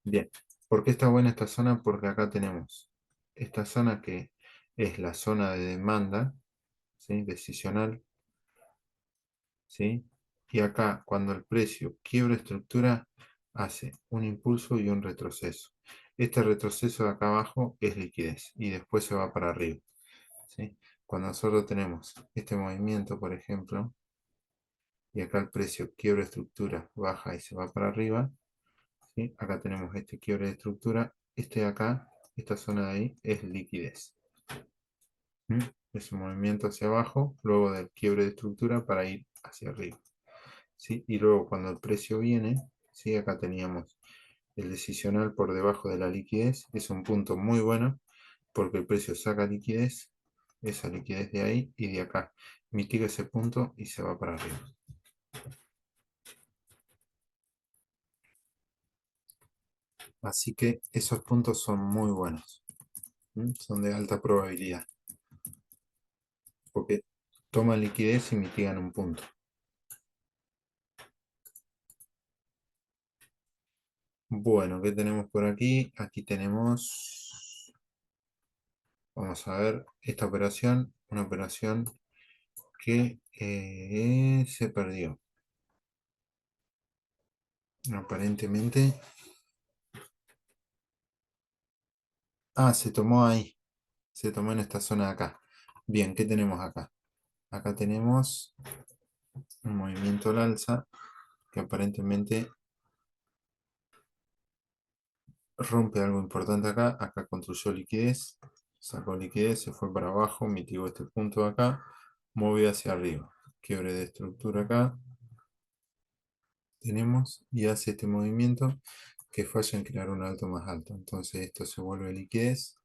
Bien. ¿Por qué está buena esta zona? Porque acá tenemos esta zona que es la zona de demanda, ¿sí? Decisional, ¿sí? Y acá, cuando el precio quiebra estructura, hace un impulso y un retroceso. Este retroceso de acá abajo es liquidez y después se va para arriba, ¿sí? Cuando nosotros tenemos este movimiento, por ejemplo, y acá el precio quiebra estructura, baja y se va para arriba, ¿sí? Acá tenemos este quiebre de estructura, este de acá, esta zona de ahí es liquidez. ¿Mm? Es un movimiento hacia abajo, luego del quiebre de estructura para ir hacia arriba. ¿Sí? Y luego cuando el precio viene, ¿sí? Acá teníamos el decisional por debajo de la liquidez, es un punto muy bueno porque el precio saca liquidez, esa liquidez de ahí y de acá, mitiga ese punto y se va para arriba. Así que esos puntos son muy buenos, ¿sí? Son de alta probabilidad porque toman liquidez y mitigan un punto. Bueno, ¿qué tenemos por aquí? Aquí tenemos, vamos a ver, esta operación, una operación que se perdió. Aparentemente. Ah, se tomó ahí. Se tomó en esta zona de acá. Bien, ¿qué tenemos acá? Acá tenemos un movimiento al alza que aparentemente rompe algo importante acá. Acá construyó liquidez. Sacó liquidez, se fue para abajo, mitigó este punto de acá, movió hacia arriba. Quiebre de estructura acá. Tenemos y hace este movimiento que falla en crear un alto más alto. Entonces esto se vuelve liquidez,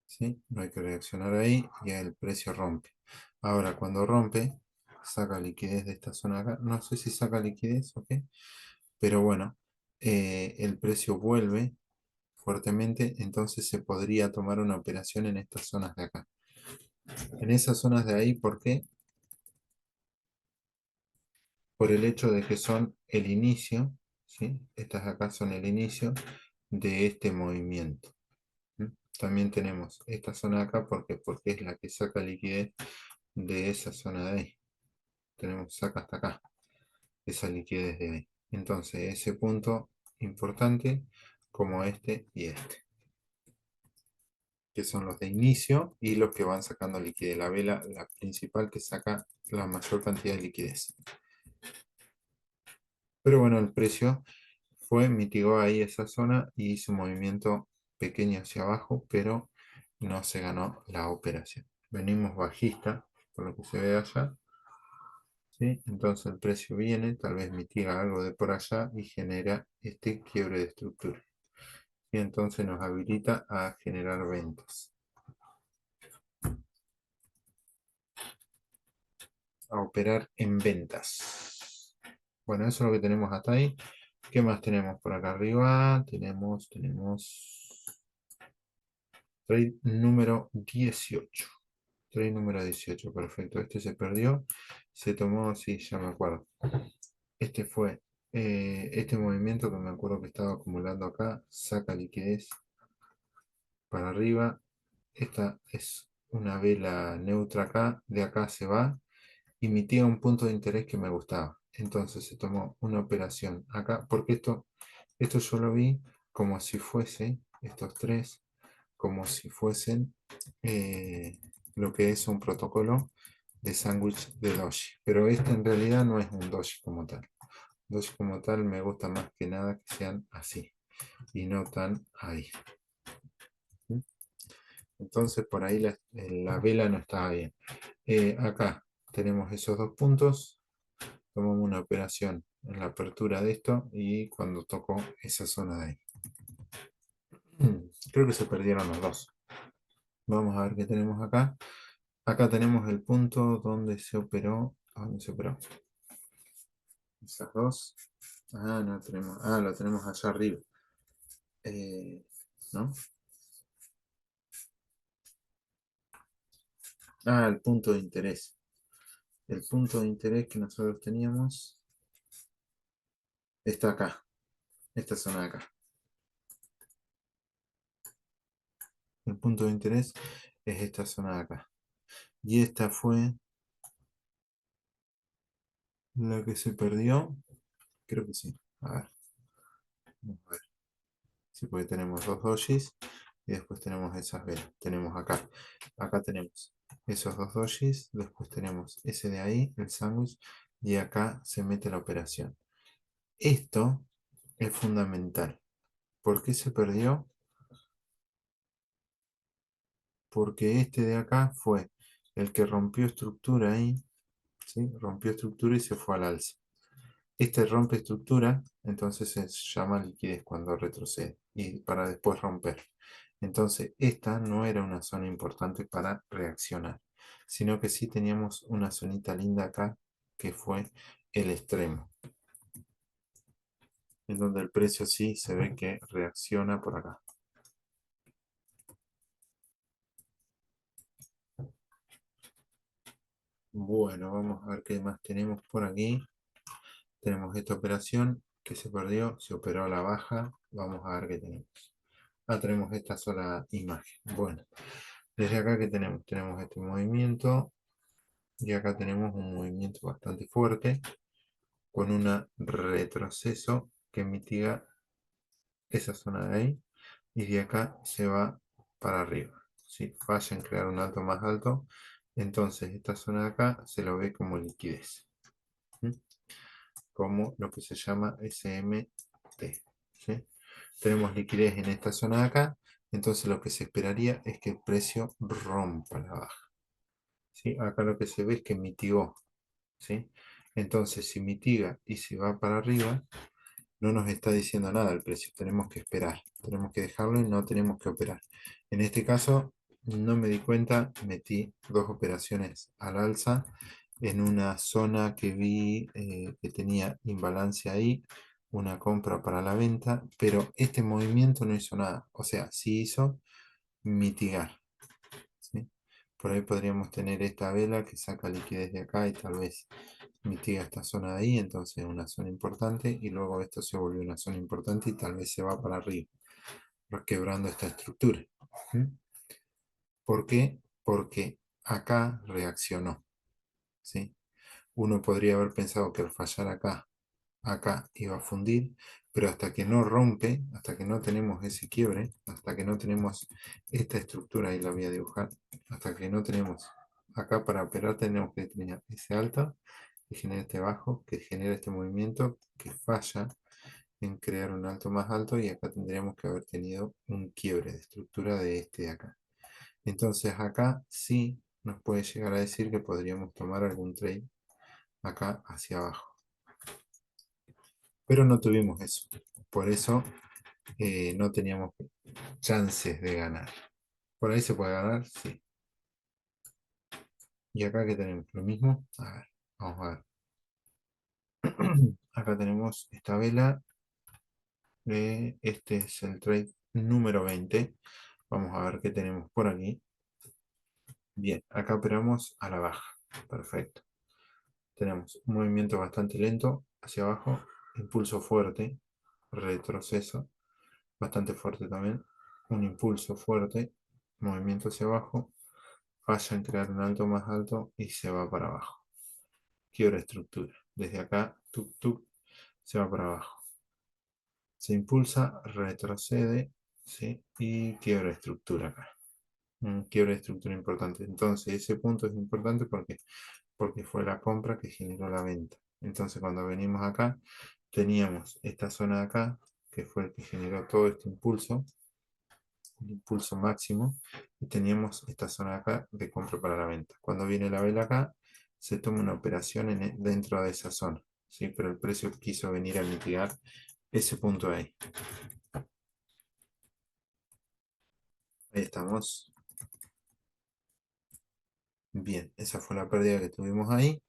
¿sí? No hay que reaccionar ahí y el precio rompe. Ahora cuando rompe, saca liquidez de esta zona acá. No sé si saca liquidez, ¿ok? Pero bueno, el precio vuelve fuertemente, entonces se podría tomar una operación en estas zonas de acá. En esas zonas de ahí, ¿por qué? Por el hecho de que son el inicio, ¿sí? Estas de acá son el inicio de este movimiento. ¿Mm? También tenemos esta zona de acá porque es la que saca liquidez de esa zona de ahí. Tenemos saca hasta acá, esa liquidez de ahí. Entonces, ese punto importante como este y este, que son los de inicio y los que van sacando liquidez. La vela, la principal que saca la mayor cantidad de liquidez. Pero bueno, el precio mitigó ahí esa zona y hizo un movimiento pequeño hacia abajo, pero no se ganó la operación. Venimos bajista, por lo que se ve allá, ¿sí? Entonces el precio viene, tal vez mitiga algo de por allá y genera este quiebre de estructura. Y entonces nos habilita a generar ventas, a operar en ventas. Bueno, eso es lo que tenemos hasta ahí. ¿Qué más tenemos por acá arriba? Tenemos trade número 18. Trade número 18, perfecto. Este se perdió. Se tomó, sí, ya me acuerdo. Este fue este movimiento que me acuerdo que estaba acumulando acá. Saca liquidez para arriba. Esta es una vela neutra acá, de acá se va y mitiga un punto de interés que me gustaba. Entonces se tomó una operación acá, porque esto yo lo vi como si fuese, estos tres, como si fuesen lo que es un protocolo de sándwich de doji. Pero este en realidad no es un doji como tal. Doji como tal me gusta más que nada que sean así y no tan ahí. ¿Sí? Entonces por ahí la vela no estaba bien. Acá tenemos esos dos puntos. Tomamos una operación en la apertura de esto y cuando toco esa zona de ahí. Creo que se perdieron los dos. Vamos a ver qué tenemos acá. Acá tenemos el punto donde se operó. ¿Dónde se operó? Esas dos. Ah, no tenemos. Ah, lo tenemos allá arriba. Eh, ¿No? Ah, el punto de interés. El punto de interés que nosotros teníamos está acá. Esta zona de acá. El punto de interés es esta zona de acá. Y esta fue la que se perdió. Creo que sí. A ver. Vamos a ver. Sí, porque tenemos dos dojis y después tenemos esas velas. Tenemos acá tenemos esos dos dojis, después tenemos ese de ahí, el sándwich, y acá se mete la operación. Esto es fundamental. ¿Por qué se perdió? Porque este de acá fue el que rompió estructura ahí, ¿sí? Rompió estructura y se fue al alza. Este rompe estructura, entonces se llama liquidez cuando retrocede y para después romper. Entonces, esta no era una zona importante para reaccionar, sino que sí teníamos una zonita linda acá, que fue el extremo, en donde el precio sí se ve que reacciona por acá. Bueno, vamos a ver qué más tenemos por aquí. Tenemos esta operación que se perdió, se operó a la baja. Vamos a ver qué tenemos. Ah, tenemos esta sola imagen. Bueno, desde acá que tenemos, tenemos este movimiento y acá tenemos un movimiento bastante fuerte con un retroceso que mitiga esa zona de ahí y de acá se va para arriba. Si falla en crear un alto más alto, entonces esta zona de acá se lo ve como liquidez, ¿sí? Como lo que se llama SMT, ¿sí? Tenemos liquidez en esta zona de acá, entonces lo que se esperaría es que el precio rompa la baja, ¿sí? Acá lo que se ve es que mitigó, ¿sí? Entonces si mitiga y se va para arriba, no nos está diciendo nada el precio, tenemos que esperar, tenemos que dejarlo y no tenemos que operar. En este caso, no me di cuenta, metí dos operaciones al alza en una zona que vi que tenía imbalancia ahí, una compra para la venta, pero este movimiento no hizo nada, o sea, sí hizo mitigar, ¿sí? Por ahí podríamos tener esta vela que saca liquidez de acá y tal vez mitiga esta zona de ahí, entonces una zona importante, y luego esto se volvió una zona importante y tal vez se va para arriba, quebrando esta estructura. ¿Mm? ¿Por qué? Porque acá reaccionó, ¿sí? Uno podría haber pensado que al fallar acá iba a fundir, pero hasta que no rompe, hasta que no tenemos ese quiebre, hasta que no tenemos esta estructura, ahí la voy a dibujar, hasta que no tenemos acá para operar tenemos que determinar ese alto que genera este bajo, que genera este movimiento que falla en crear un alto más alto y acá tendríamos que haber tenido un quiebre de estructura de este de acá. Entonces acá sí nos puede llegar a decir que podríamos tomar algún trade acá hacia abajo. Pero no tuvimos eso. Por eso no teníamos chances de ganar. Por ahí se puede ganar, sí. Y acá que tenemos lo mismo. A ver, vamos a ver. Acá tenemos esta vela. Este es el trade número 20. Vamos a ver qué tenemos por aquí. Bien, acá operamos a la baja. Perfecto. Tenemos un movimiento bastante lento hacia abajo, impulso fuerte, retroceso, bastante fuerte también, un impulso fuerte, movimiento hacia abajo, falla en crear un alto más alto y se va para abajo. Quiebra estructura. Desde acá, tuk tuk, se va para abajo. Se impulsa, retrocede, ¿sí? Y quiebra estructura acá. Quiebra estructura importante. Entonces, ese punto es importante porque fue la compra que generó la venta. Entonces, cuando venimos acá, teníamos esta zona de acá, que fue el que generó todo este impulso, el impulso máximo, y teníamos esta zona de acá de compra para la venta. Cuando viene la vela acá, se toma una operación dentro de esa zona, ¿sí? Pero el precio quiso venir a mitigar ese punto ahí. Ahí estamos. Bien, esa fue la pérdida que tuvimos ahí.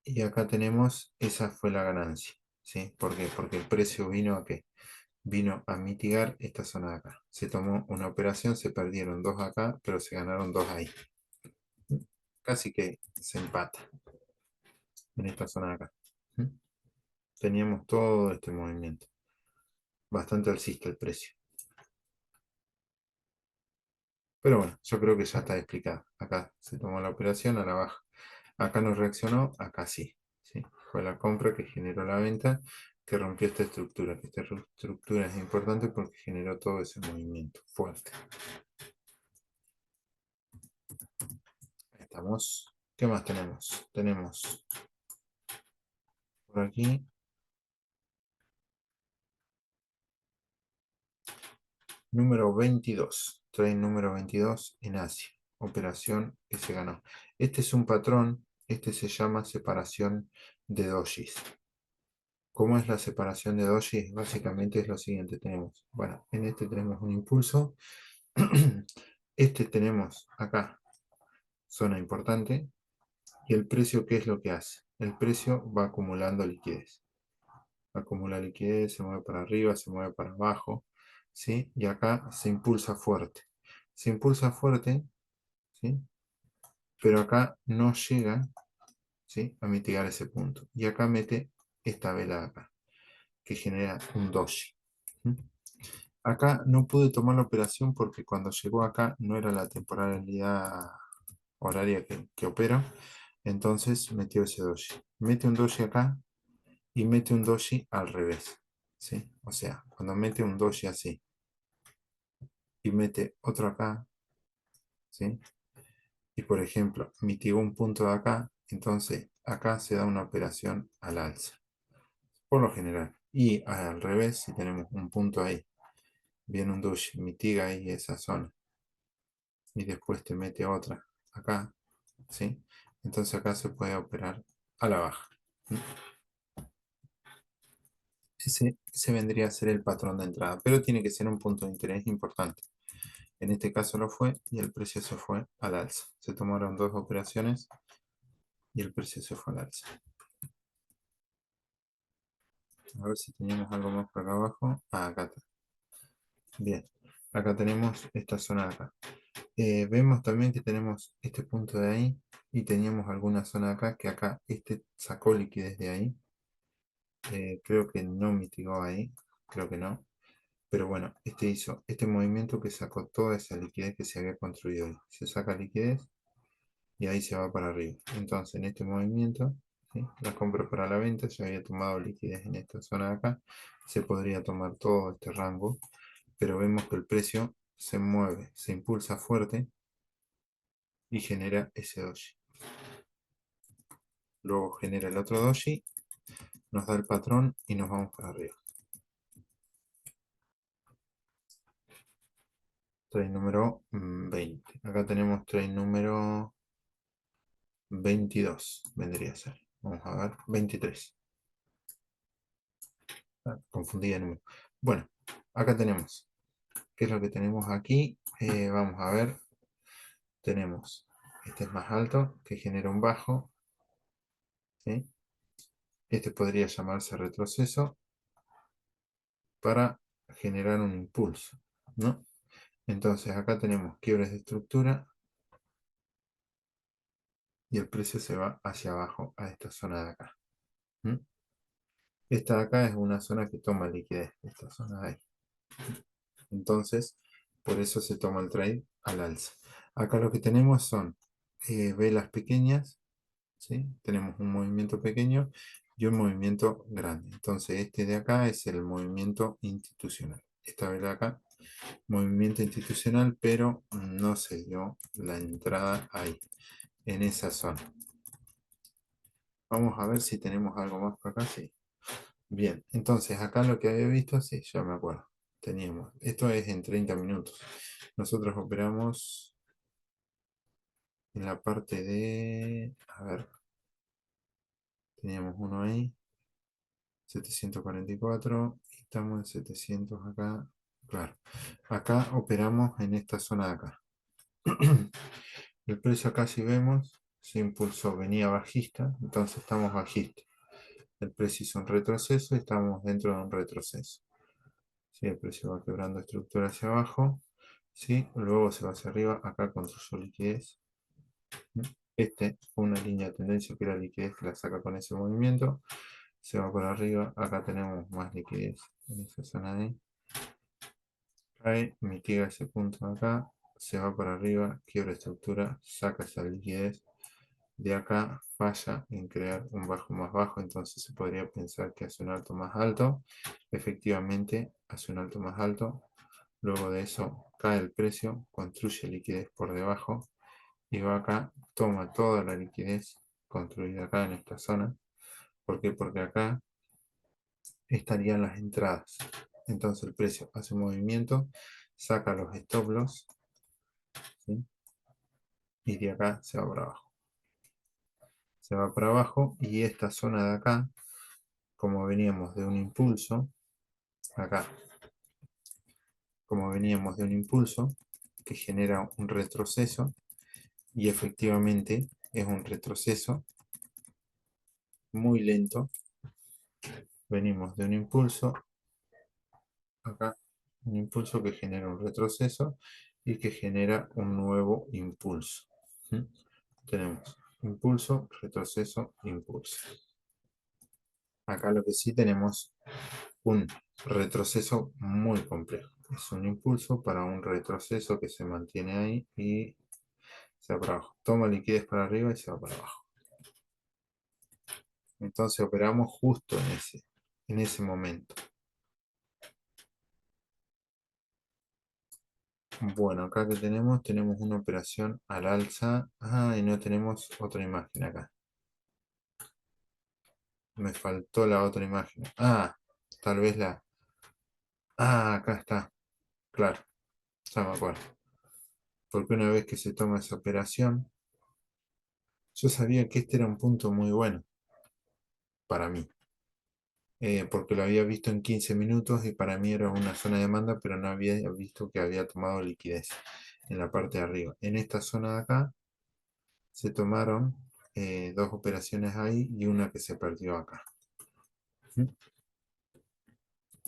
Y acá tenemos, esa fue la ganancia, ¿sí? ¿Por qué? Porque el precio vino a qué? Vino a mitigar esta zona de acá. Se tomó una operación, se perdieron dos acá, pero se ganaron dos ahí. Casi que se empata en esta zona de acá. Teníamos todo este movimiento. Bastante alcista el precio. Pero bueno, yo creo que ya está explicado. Acá se tomó la operación a la baja. Acá no reaccionó, acá sí. ¿Sí? Fue la compra que generó la venta, que rompió esta estructura. Esta estructura es importante porque generó todo ese movimiento fuerte. Ahí estamos. ¿Qué más tenemos? Tenemos por aquí número 22. Trade número 22 en Asia. Operación que se ganó. Este es un patrón. Este se llama separación de dojis. ¿Cómo es la separación de dojis? Básicamente es lo siguiente. Tenemos, bueno, en este tenemos un impulso. Este tenemos acá, zona importante. Y el precio, ¿qué es lo que hace? El precio va acumulando liquidez. Acumula liquidez, se mueve para arriba, se mueve para abajo, ¿sí? Y acá se impulsa fuerte. Se impulsa fuerte, ¿sí? Pero acá no llega, ¿sí? A mitigar ese punto. Y acá mete esta vela de acá, que genera un doji. ¿Sí? Acá no pude tomar la operación porque cuando llegó acá no era la temporalidad horaria que opera. Entonces metió ese doji. Mete un doji acá y mete un doji al revés. ¿Sí? O sea, cuando mete un doji así y mete otro acá, ¿sí? Y por ejemplo, mitigó un punto de acá, entonces acá se da una operación al alza, por lo general. Y al revés, si tenemos un punto ahí, viene un doji, mitiga ahí esa zona y después te mete otra acá, ¿sí? Entonces acá se puede operar a la baja. Ese vendría a ser el patrón de entrada, pero tiene que ser un punto de interés importante. En este caso lo fue y el precio se fue al alza. Se tomaron dos operaciones y el precio se fue al alza. A ver si teníamos algo más por acá abajo. Ah, acá está. Bien, acá tenemos esta zona de acá. Vemos también que tenemos este punto de ahí y teníamos alguna zona de acá que acá este sacó liquidez de ahí. Creo que no mitigó ahí, creo que no. Pero bueno, este hizo este movimiento que sacó toda esa liquidez que se había construido ahí. Se saca liquidez y ahí se va para arriba. Entonces, en este movimiento, ¿sí? La compra para la venta, se había tomado liquidez en esta zona de acá. Se podría tomar todo este rango, pero vemos que el precio se mueve, se impulsa fuerte y genera ese doji. Luego genera el otro doji, nos da el patrón y nos vamos para arriba. Trade número 20. Acá tenemos trade número 22, vendría a ser. Vamos a ver, 23. Ah, confundí el número. Bueno, acá tenemos. ¿Qué es lo que tenemos aquí? Vamos a ver. Tenemos, este es más alto, que genera un bajo. ¿Sí? Este podría llamarse retroceso para generar un impulso, ¿no? Entonces acá tenemos quiebres de estructura y el precio se va hacia abajo a esta zona de acá. ¿Mm? Esta de acá es una zona que toma liquidez, esta zona de ahí. Entonces, por eso se toma el trade al alza. Acá lo que tenemos son velas pequeñas, ¿sí? Tenemos un movimiento pequeño y un movimiento grande. Entonces este de acá es el movimiento institucional. Esta vela de acá, movimiento institucional, pero no se dio la entrada ahí, en esa zona. Vamos a ver si tenemos algo más por acá. Sí. Bien, entonces acá lo que había visto, sí, ya me acuerdo. Teníamos, esto es en 30 minutos. Nosotros operamos en la parte de, a ver, teníamos uno ahí, 744, y estamos en 700 acá. Claro, acá operamos en esta zona de acá. El precio acá, si vemos, se impulsó, venía bajista, entonces estamos bajistas. El precio hizo un retroceso y estamos dentro de un retroceso. ¿Sí? El precio va quebrando estructura hacia abajo, ¿sí? Luego se va hacia arriba, acá construyó liquidez. Este fue una línea de tendencia que era liquidez que la saca con ese movimiento. Se va por arriba, acá tenemos más liquidez en esa zona de ahí. Cae, mitiga ese punto de acá, se va por arriba, quiebra estructura, saca esa liquidez. De acá falla en crear un bajo más bajo, entonces se podría pensar que hace un alto más alto. Efectivamente, hace un alto más alto. Luego de eso cae el precio, construye liquidez por debajo y va acá, toma toda la liquidez construida acá en esta zona. ¿Por qué? Porque acá estarían las entradas. Entonces el precio hace un movimiento, saca los stop loss, ¿sí? Y de acá se va para abajo. Se va para abajo y esta zona de acá, como veníamos de un impulso, acá, como veníamos de un impulso que genera un retroceso, y efectivamente es un retroceso muy lento. Venimos de un impulso, acá, un impulso que genera un retroceso y que genera un nuevo impulso. ¿Mm? Tenemos impulso, retroceso, impulso. Acá lo que sí tenemos un retroceso muy complejo. Es un impulso para un retroceso que se mantiene ahí y se va para abajo. Toma liquidez para arriba y se va para abajo. Entonces operamos justo en ese momento. Bueno, acá que tenemos una operación al alza. Ah, y no tenemos otra imagen acá. Me faltó la otra imagen. Ah, tal vez la... Ah, acá está. Claro, ya me acuerdo. Porque una vez que se toma esa operación, yo sabía que este era un punto muy bueno para mí. Porque lo había visto en 15 minutos y para mí era una zona de demanda, pero no había visto que había tomado liquidez en la parte de arriba. En esta zona de acá se tomaron dos operaciones ahí y una que se perdió acá.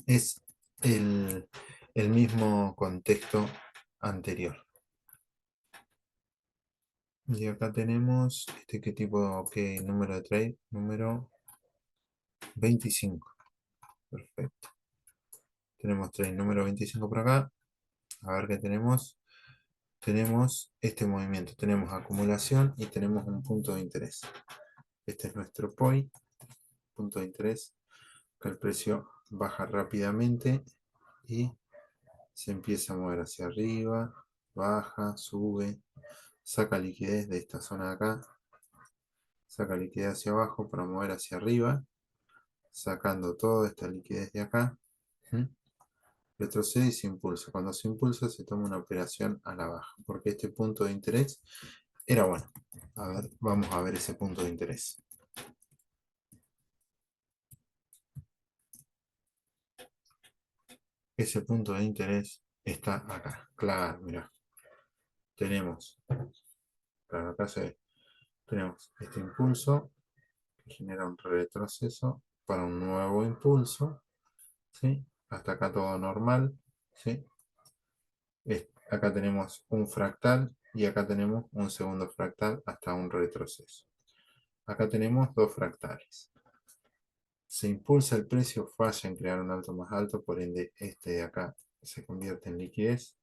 Es el, el mismo contexto anterior. Y acá tenemos, ¿qué tipo, qué número de trade? Número 25. Perfecto. Tenemos trade número 25 por acá. A ver qué tenemos. Tenemos este movimiento. Tenemos acumulación y tenemos un punto de interés. Este es nuestro POI, punto de interés, que el precio baja rápidamente y se empieza a mover hacia arriba, baja, sube, saca liquidez de esta zona de acá, saca liquidez hacia abajo para mover hacia arriba, sacando toda esta liquidez de acá, ¿sí? Retrocede y se impulsa. Cuando se impulsa se toma una operación a la baja, porque este punto de interés era bueno. A ver, vamos a ver ese punto de interés. Ese punto de interés está acá. Claro, mira. Tenemos, claro, acá se ve. Tenemos este impulso que genera un retroceso para un nuevo impulso, ¿sí? Hasta acá todo normal, ¿sí? Acá tenemos un fractal y acá tenemos un segundo fractal hasta un retroceso. Acá tenemos dos fractales. Se impulsa el precio, falla en crear un alto más alto, por ende este de acá se convierte en liquidez.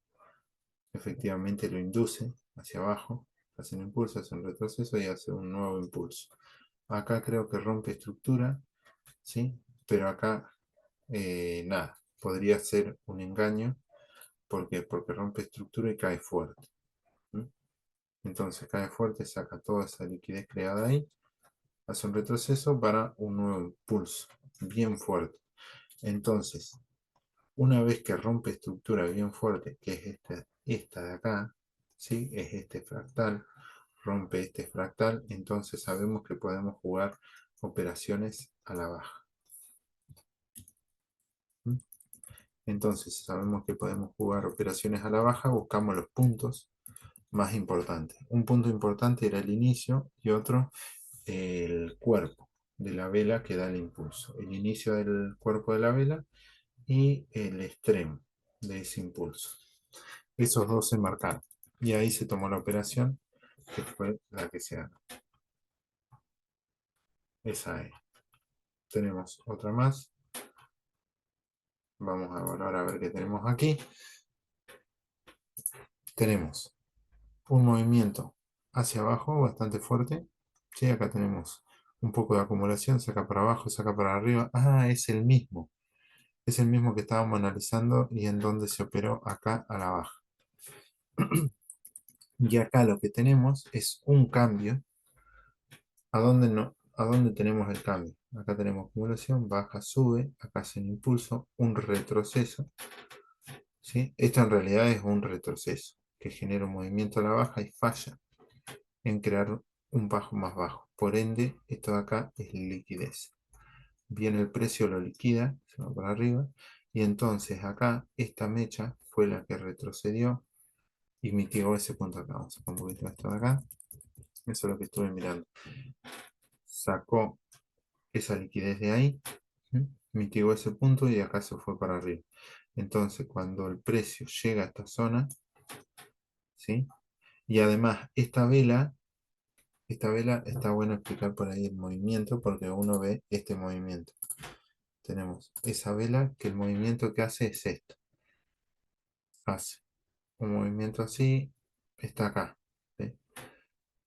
efectivamente lo induce hacia abajo, hace un impulso, hace un retroceso y hace un nuevo impulso. Acá creo que rompe estructura, ¿sí? Pero acá nada, podría ser un engaño. ¿Por qué? Porque rompe estructura y cae fuerte. ¿Mm? Entonces cae fuerte, saca toda esa liquidez creada ahí, hace un retroceso para un nuevo impulso, bien fuerte. Entonces, una vez que rompe estructura bien fuerte, que es esta de acá, ¿sí? Es este fractal, rompe este fractal, entonces sabemos que podemos jugar operaciones a la baja. ¿Mm? Entonces, si sabemos que podemos jugar operaciones a la baja, buscamos los puntos más importantes. Un punto importante era el inicio y otro el cuerpo de la vela que da el impulso. El inicio del cuerpo de la vela y el extremo de ese impulso. Esos dos se marcaron. Y ahí se tomó la operación, que fue la que se ganó. Esa es. Tenemos otra más. Vamos a evaluar a ver qué tenemos aquí. Tenemos un movimiento hacia abajo bastante fuerte. Sí, acá tenemos un poco de acumulación, saca para abajo, saca para arriba. Ah, es el mismo. Es el mismo que estábamos analizando y en donde se operó acá a la baja. Y acá lo que tenemos es un cambio. ¿A dónde no? ¿A dónde tenemos el cambio? Acá tenemos acumulación, baja, sube, acá hace un impulso, un retroceso. ¿Sí? Esto en realidad es un retroceso que genera un movimiento a la baja y falla en crear un bajo más bajo. Por ende, esto de acá es liquidez. Viene el precio, lo liquida, se va para arriba, y entonces acá esta mecha fue la que retrocedió y mitigó ese punto acá. Vamos a poner un poquito esto de acá. Eso es lo que estuve mirando. Sacó esa liquidez de ahí, mitigó ese punto y acá se fue para arriba. Entonces, cuando el precio llega a esta zona, ¿sí? Y además, esta vela está bueno explicar por ahí el movimiento porque uno ve este movimiento. Tenemos esa vela que el movimiento que hace es esto. Hace un movimiento así, está acá. ¿Sí?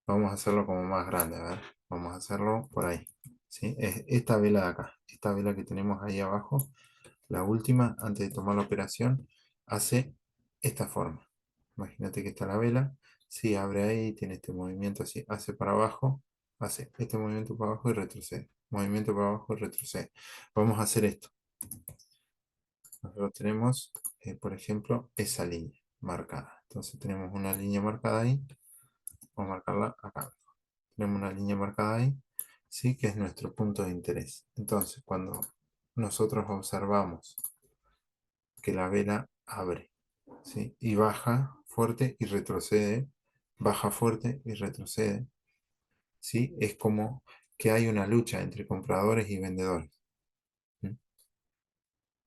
Vamos a hacerlo como más grande, a ver. Vamos a hacerlo por ahí. ¿Sí? Es esta vela de acá. Esta vela que tenemos ahí abajo, la última, antes de tomar la operación, hace esta forma. Imagínate que está la vela. Si abre ahí, tiene este movimiento así. Hace para abajo, hace este movimiento para abajo y retrocede. Movimiento para abajo y retrocede. Vamos a hacer esto. Nosotros tenemos, por ejemplo, esa línea marcada. Entonces tenemos una línea marcada ahí. Vamos a marcarla acá. Tenemos una línea marcada ahí, ¿sí? Que es nuestro punto de interés. Entonces, cuando nosotros observamos que la vela abre, ¿sí? Y baja fuerte y retrocede, baja fuerte y retrocede, ¿sí? Es como que hay una lucha entre compradores y vendedores. ¿Mm?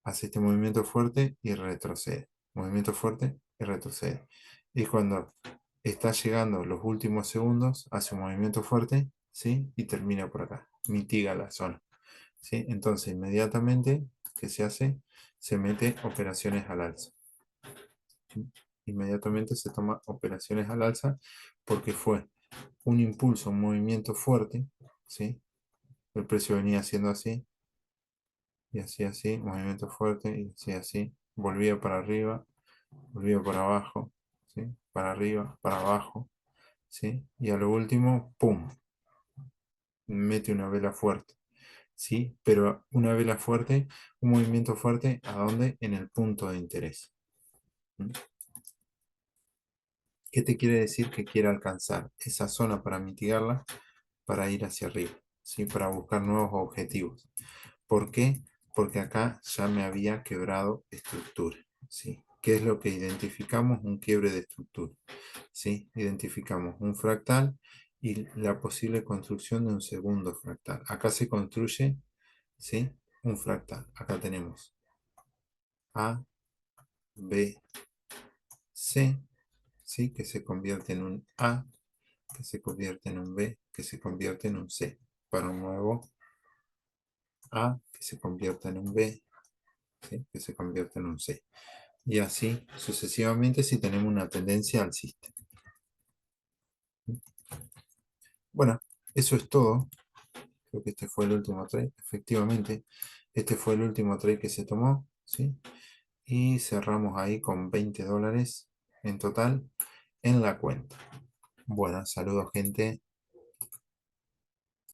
Hace este movimiento fuerte y retrocede, movimiento fuerte y retrocede. Y cuando está llegando los últimos segundos, hace un movimiento fuerte, ¿sí? Y termina por acá, mitiga la zona, ¿sí? Entonces, inmediatamente, ¿qué se hace? Se mete operaciones al alza. Inmediatamente se toma operaciones al alza porque fue un impulso, un movimiento fuerte, ¿sí? El precio venía haciendo así, y así, así, movimiento fuerte, y así, así, volvía para arriba, volvía para abajo, ¿sí? Para arriba, para abajo, ¿sí? Y a lo último, ¡pum! Mete una vela fuerte, ¿sí? Pero una vela fuerte, un movimiento fuerte, ¿a dónde? En el punto de interés. ¿Mm? ¿Qué te quiere decir que quiere alcanzar? Esa zona para mitigarla, para ir hacia arriba, ¿sí? Para buscar nuevos objetivos. ¿Por qué? Porque acá ya me había quebrado estructura, ¿sí? ¿Qué es lo que identificamos? Un quiebre de estructura, ¿sí? Identificamos un fractal y la posible construcción de un segundo fractal. Acá se construye, ¿sí? Un fractal. Acá tenemos A, B, C, ¿sí? Que se convierte en un A, que se convierte en un B, que se convierte en un C, para un nuevo A, que se convierte en un B, ¿sí? Que se convierte en un C. y así sucesivamente si tenemos una tendencia alcista. Bueno, eso es todo. Creo que este fue el último trade. Efectivamente, este fue el último trade que se tomó, ¿sí? Y cerramos ahí con $20 en total en la cuenta. Bueno, saludos gente.